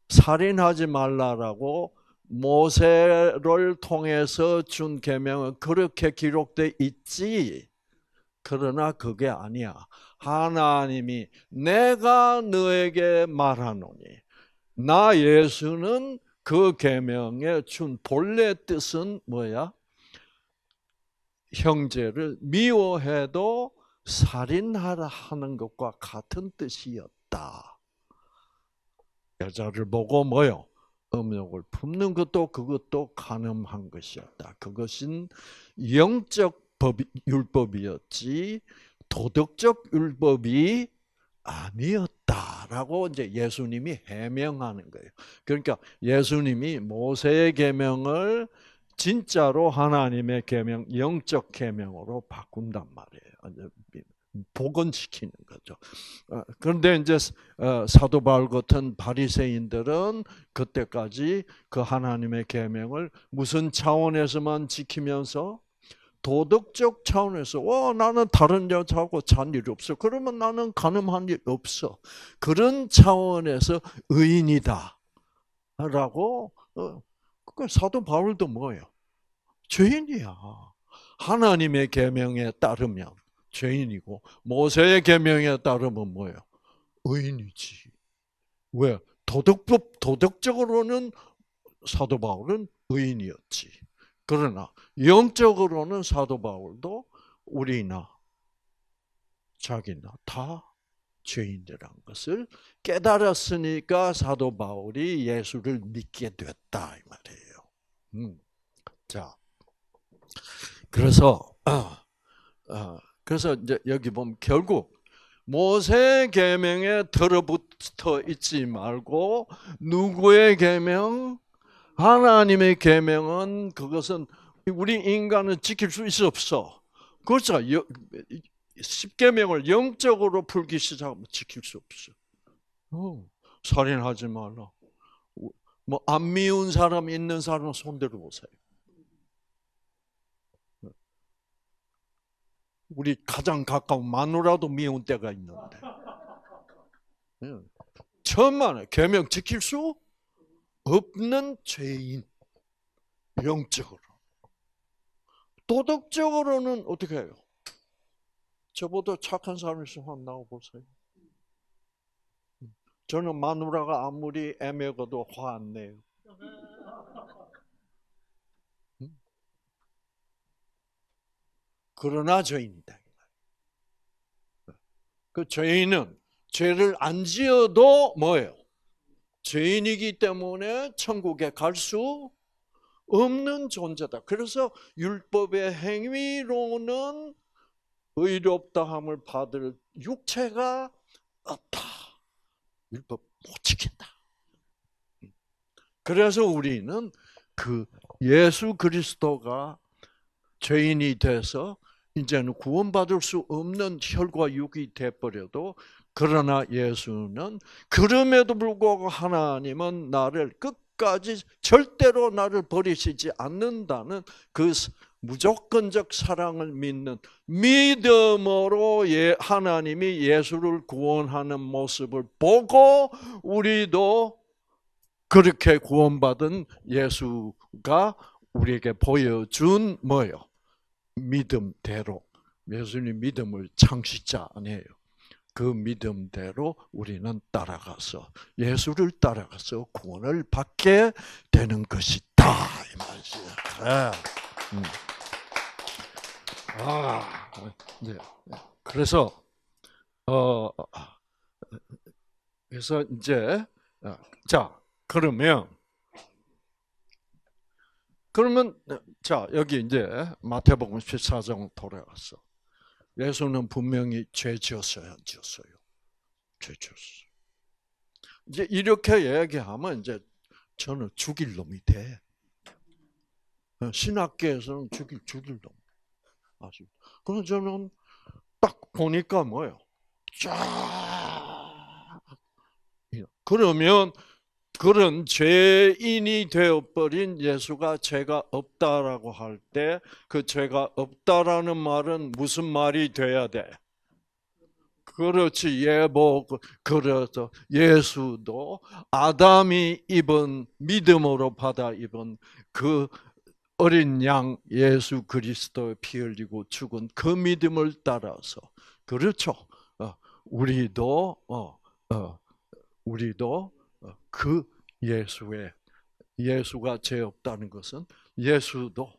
살인하지 말라라고 모세를 통해서 준 계명은 그렇게 기록돼 있지. 그러나 그게 아니야. 하나님이 내가 너에게 말하노니 나 예수는 그 계명에 준 본래 뜻은 뭐야? 형제를 미워해도 살인하라 하는 것과 같은 뜻이었다. 여자를 보고 뭐요? 음욕을 품는 것도 그것도 간음한 것이었다. 그것은 영적 율법이었지 도덕적 율법이 아니었다라고 이제 예수님이 해명하는 거예요. 그러니까 예수님이 모세의 계명을 진짜로 하나님의 계명, 영적 계명으로 바꾼단 말이에요. 복원시키는 거죠. 그런데 이제 사도 바울 같은 바리새인들은 그때까지 그 하나님의 계명을 무슨 차원에서만 지키면서 도덕적 차원에서 나는 다른 여자하고 잔 일이 없어. 그러면 나는 간음한 일 없어. 그런 차원에서 의인이다. 라고 사도 바울도 뭐예요? 죄인이야. 하나님의 계명에 따르면 죄인이고 모세의 계명에 따르면 뭐예요? 의인이지. 왜? 도덕적으로는 사도 바울은 의인이었지. 그러나 영적으로는 사도 바울도 우리나 자기나 다 죄인이라는 것을 깨달았으니까 사도 바울이 예수를 믿게 됐다 이 말이에요. 자, 그래서 이제 여기 보면 결국 모세 계명에 들어붙어 있지 말고 누구의 계명? 하나님의 계명은 그것은 우리 인간은 지킬 수 있어 없어. 그렇죠. 10계명을 영적으로 풀기 시작하면 지킬 수 없어. 살인하지 말라. 뭐 안 미운 사람 있는 사람 손 들어보세요. 우리 가장 가까운 마누라도 미운 때가 있는데. 천만에 계명 지킬 수 없는 죄인. 영적으로. 도덕적으로는 어떻게 해요? 저보다 착한 사람이 있으면 나와보세요. 저는 마누라가 아무리 애매해도 화 안 내요. 그러나 죄인이다. 그 죄인은 죄를 안 지어도 뭐예요? 죄인이기 때문에 천국에 갈 수 없는 존재다. 그래서 율법의 행위로는 의롭다함을 받을 육체가 없다. 율법 못 지킨다. 그래서 우리는 그 예수 그리스도가 죄인이 돼서 이제는 구원받을 수 없는 혈과 육이 돼버려도 그러나 예수는 그럼에도 불구하고 하나님은 나를 끝까지 절대로 나를 버리시지 않는다는 그 무조건적 사랑을 믿는 믿음으로 하나님이 예수를 구원하는 모습을 보고 우리도 그렇게 구원받은 예수가 우리에게 보여준 뭐예요? 믿음대로. 예수님 믿음을 창시자 아니에요. 그 믿음대로 우리는 따라가서 예수를 따라가서 구원을 받게 되는 것이다 이 말이에요. 네. 그래서 어 그래서 이제 자 그러면 자 여기 이제 마태복음 14장 돌아왔어. 예수는 분명히 죄 지었어요, 안 지었어요? 죄 지었어. 이제 이렇게 얘기하면 이제 저는 죽일 놈이 돼. 신학계에서는 죽일 놈. 아시죠? 그럼 저는 딱 보니까 뭐예요? 쫙. 그러면 그런 죄인이 되어버린 예수가 죄가 없다라고 할 때 그 죄가 없다라는 말은 무슨 말이 돼야 돼? 그렇지, 그래서 예수도 아담이 입은 믿음으로 받아 입은 그 어린 양 예수 그리스도의 피 흘리고 죽은 그 믿음을 따라서 그렇죠. 우리도 우리도 그 예수가 죄 없다는 것은 예수도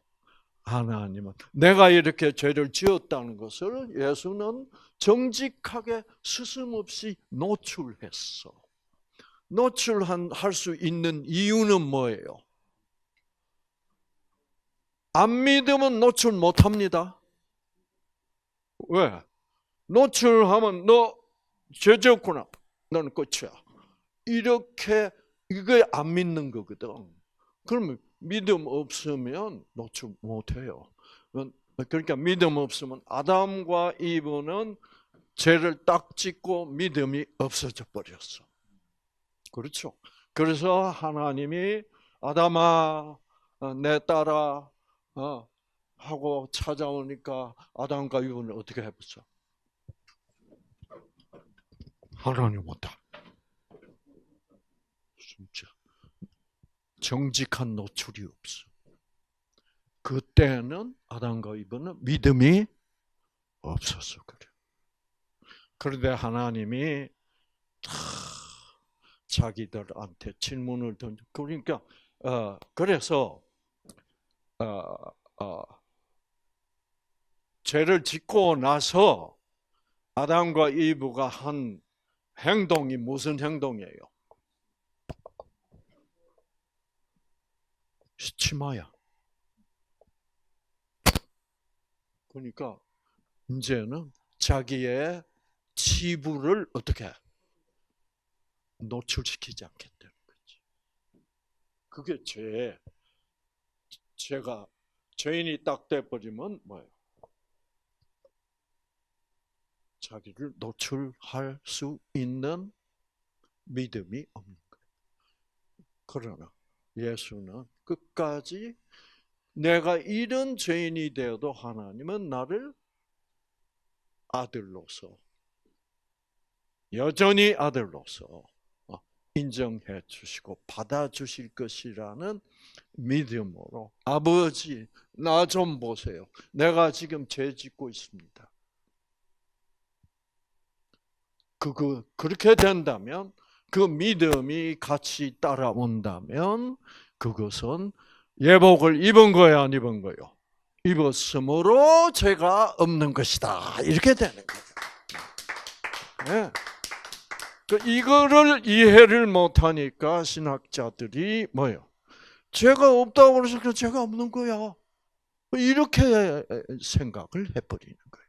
하나님은 내가 이렇게 죄를 지었다는 것을 예수는 정직하게 스스럼없이 노출했어. 노출할 수 있는 이유는 뭐예요? 안 믿으면 노출 못합니다. 왜? 노출하면 너 죄 지었구나. 너는 끝이야. 이렇게 이게 안 믿는 거거든. 그러면 믿음 없으면 노출 못해요. 그러니까 믿음 없으면 아담과 이브는 죄를 딱 짓고 믿음이 없어져 버렸어. 그렇죠. 그래서 하나님이 아담아 내 따라 하고 찾아오니까 아담과 이브는 어떻게 해봤어? 하나님 왔다. 진짜 정직한 노출이 없어. 그때는 아담과 이브는 믿음이 없었어 그래. 그런데 하나님이 자기들한테 질문을 던져. 그러니까 그래서 죄를 짓고 나서 아담과 이브가 한 행동이 무슨 행동이에요? 치마야. 그러니까 이제는 자기의 치부를 어떻게 노출시키지 않겠다는 거지. 그게 죄가 죄인이 딱 돼버리면 뭐예요? 자기를 노출할 수 있는 믿음이 없는 거예요. 그러나 예수는 끝까지 내가 이런 죄인이 되어도 하나님은 나를 아들로서 여전히 아들로서 인정해 주시고 받아주실 것이라는 믿음으로 아버지 나 좀 보세요. 내가 지금 죄 짓고 있습니다. 그렇게 된다면 그 믿음이 같이 따라온다면 그것은 예복을 입은 거야 안 입은 거요? 입었으므로 죄가 없는 것이다. 이렇게 되는 거예요. 네. 이거를 이해를 못하니까 신학자들이 뭐예요? 죄가 없다고 그래서 죄가 없는 거야. 이렇게 생각을 해버리는 거예요.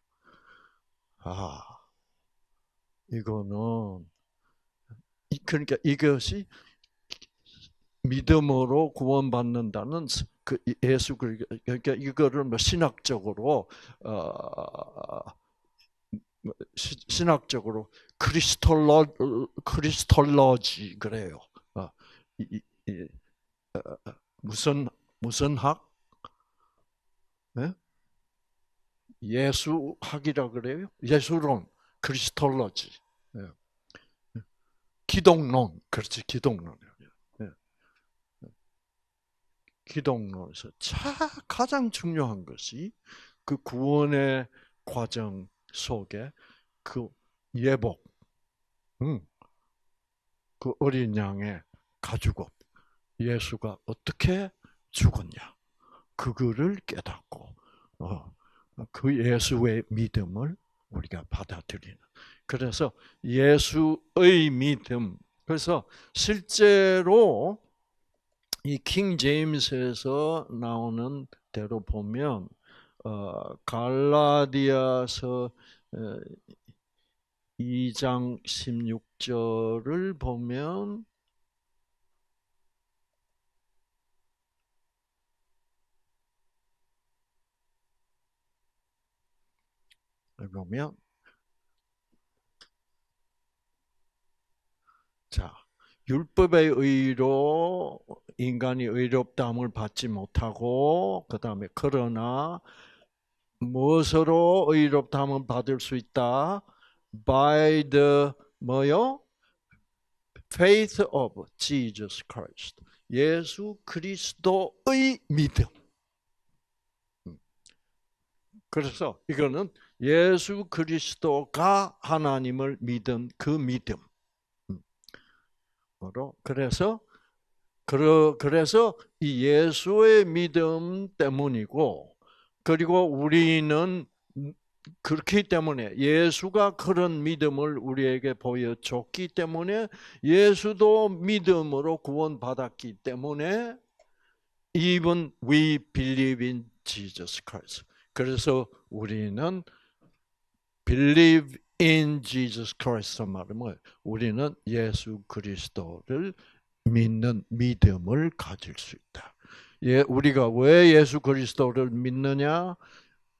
이거는 그러니까 이것이 믿음으로 구원받는다는 그 예수 그러니까 이거를 뭐 신학적으로 신학적으로 크리스톨로지 그래요. 무슨 학? 네? 예수학이라 그래요? 예수론, 크리스톨로지. 네. 기독론, 그렇지 기독론. 네. 기독론에서 가장 중요한 것이 그 구원의 과정 속에 그 예복, 그 어린 양의 가죽옷, 예수가 어떻게 죽었냐, 그거를 깨닫고 그 예수의 믿음을 우리가 받아들이는. 그래서 예수의 믿음. 그래서 실제로 이 킹 제임스에서 나오는 대로 보면 갈라디아서 2장 16절을 보면 자, 율법의 의로 인간이 의롭다함을 받지 못하고 그다음에 그러나 무엇으로 의롭다함을 받을 수 있다? By the 뭐요? Faith of Jesus Christ. 예수 그리스도의 믿음. 그래서 이거는 예수 그리스도가 하나님을 믿은 그 믿음. 그래서 이 예수의 믿음 때문이고, 그리고 우리는 그렇기 때문에 예수가 그런 믿음을 우리에게 보여줬기 때문에 예수도 믿음으로 구원받았기 때문에 even we believe in Jesus Christ. 그래서 우리는 believe in Jesus Christ 말하면 우리는 예수 그리스도를 믿는 믿음을 가질 수 있다. 우리가 왜 예수 그리스도를 믿느냐?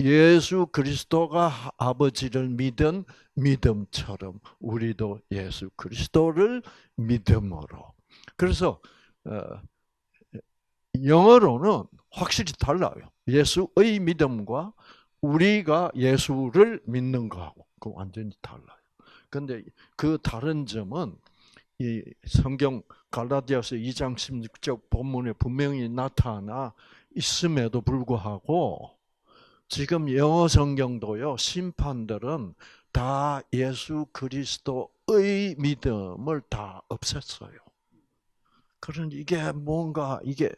예수 그리스도가 아버지를 믿은 믿음처럼 우리도 예수 그리스도를 믿음으로. 그래서 영어로는 확실히 달라요. 예수의 믿음과 우리가 예수를 믿는 거하고 그 완전히 달라요. 그런데 그 다른 점은 이 성경 갈라디아서 2장 16절 본문에 분명히 나타나 있음에도 불구하고 지금 영어 성경도요, 심판들은 다 예수 그리스도의 믿음을 다 없앴어요. 그러니 이게 뭔가 이게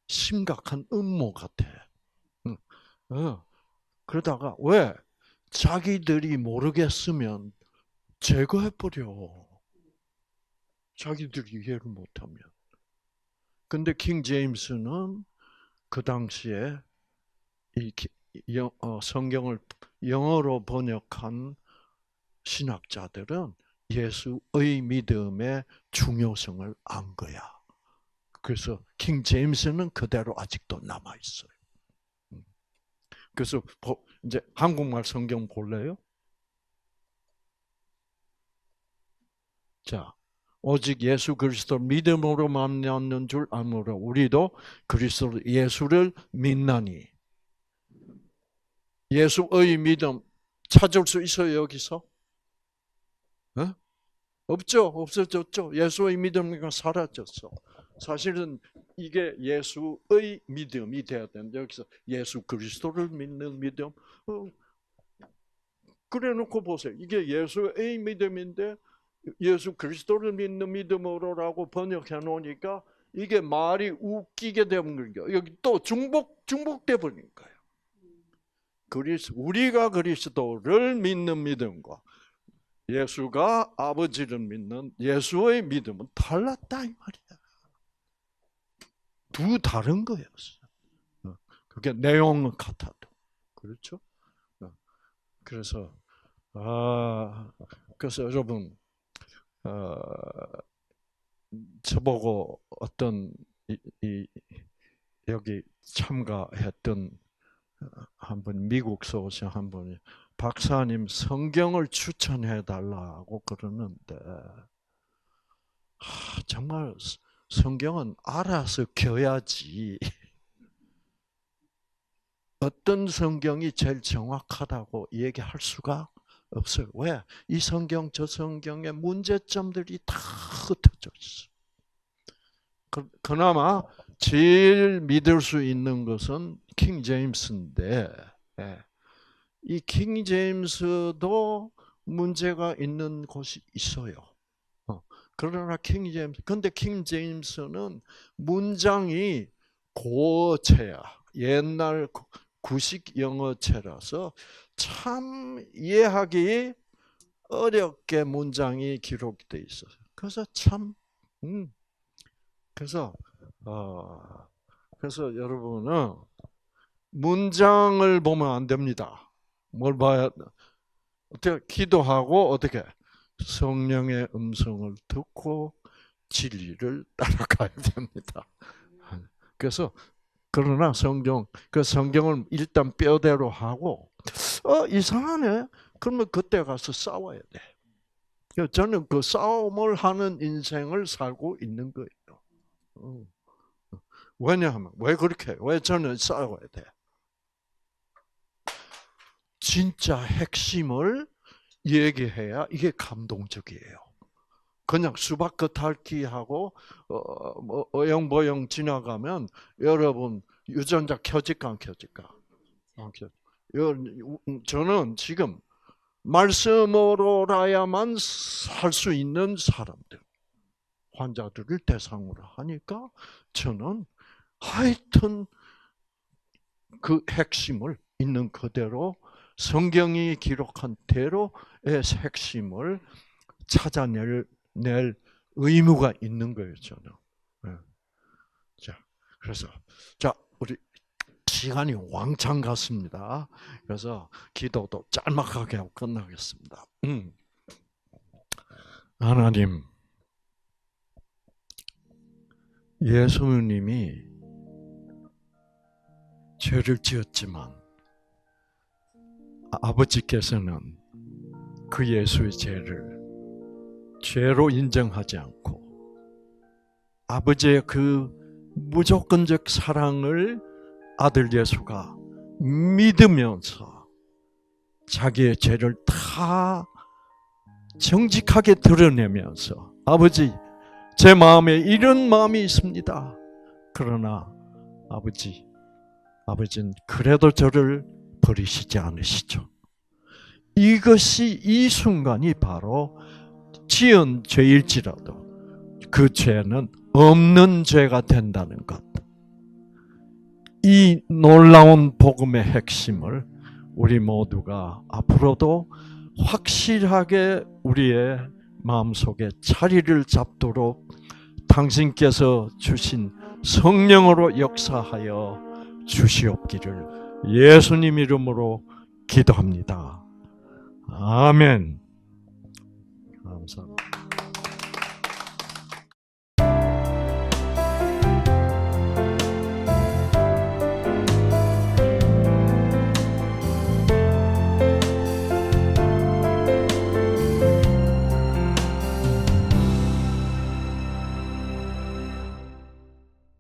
심각한 음모 같아. 그러다가 왜 자기들이 모르겠으면 제거해버려. 자기들이 이해를 못하면. 근데 킹 제임스는 그 당시에 이 성경을 영어로 번역한 신학자들은 예수의 믿음의 중요성을 안 거야. 그래서 킹 제임스는 그대로 아직도 남아 있어요. 그래서 이제 한국말 성경 볼래요? 자, 오직 예수 그리스도 믿음으로 만났는 줄 아므로 우리도 그리스도 예수를 믿나니. 예수의 믿음 찾을 수 있어요, 여기서? 어? 없죠. 없어졌죠. 예수의 믿음이 사라졌어. 사실은 이게 예수의 믿음이 되어야 되는데 여기서 예수 그리스도를 믿는 믿음. 그래 놓고 보세요. 이게 예수의 믿음인데 예수 그리스도를 믿는 믿음으로라고 번역해 놓으니까 이게 말이 웃기게 되는 거예요. 여기 또 중복돼 버린 거예요. 우리가 그리스도를 믿는 믿음과 예수가 아버지를 믿는 예수의 믿음은 달랐다 이 말이야. 두 다른 거였어. 그게 내용은 같아도. 그렇죠? 그래서 그래서 여러분 저보고 어떤 여기 참가했던 한 분 미국서 오신 한 분이 박사님 성경을 추천해 달라고 그러는데 정말 성경은 알아서 껴야지. 어떤 성경이 제일 정확하다고 얘기할 수가 없어요. 왜? 이 성경 저 성경의 문제점들이 다 흩어져 있어. 그나마 제일 믿을 수 있는 것은 킹 제임스인데 이 킹 제임스도 문제가 있는 곳이 있어요. 그러나 근데 킹 제임스는 문장이 고체야. 옛날 구식 영어체라서 참 이해하기 어렵게 문장이 기록돼 있어요. 그래서 참, 그래서 그래서 여러분은 문장을 보면 안 됩니다. 뭘 봐야? 어떻게 기도하고 어떻게 성령의 음성을 듣고 진리를 따라가야 됩니다. 그래서 그러나 그 성경을 일단 뼈대로 하고 이상하네. 그러면 그때 가서 싸워야 돼. 저는 그 싸움을 하는 인생을 살고 있는 거예요. 왜냐하면 왜 그렇게? 왜 저는 싸워야 돼? 진짜 핵심을 얘기해야 이게 감동적이에요. 그냥 수박 겉핥기하고 뭐 어영버영 지나가면 여러분 유전자 켜질까 안 켜질까? 안 켜. 저는 지금 말씀으로라야만 살 수 있는 사람들, 환자들을 대상으로 하니까 저는 하여튼 그 핵심을 있는 그대로 성경이 기록한 대로의 핵심을 찾아낼 의무가 있는 거예요, 저는. 자, 그래서 우리 시간이 왕창 갔습니다. 그래서 기도도 짤막하게 하고 끝나겠습니다. 하나님, 예수님이 죄를 지었지만 아버지께서는 그 예수의 죄로 인정하지 않고 아버지의 그 무조건적 사랑을 아들 예수가 믿으면서 자기의 죄를 다 정직하게 드러내면서 아버지, 제 마음에 이런 마음이 있습니다. 그러나 아버지는 그래도 저를 버리시지 않으시죠. 이것이 이 순간이 바로 지은 죄일지라도 그 죄는 없는 죄가 된다는 것. 이 놀라운 복음의 핵심을 우리 모두가 앞으로도 확실하게 우리의 마음속에 자리를 잡도록 당신께서 주신 성령으로 역사하여 주시옵기를 예수님 이름으로 기도합니다. 아멘.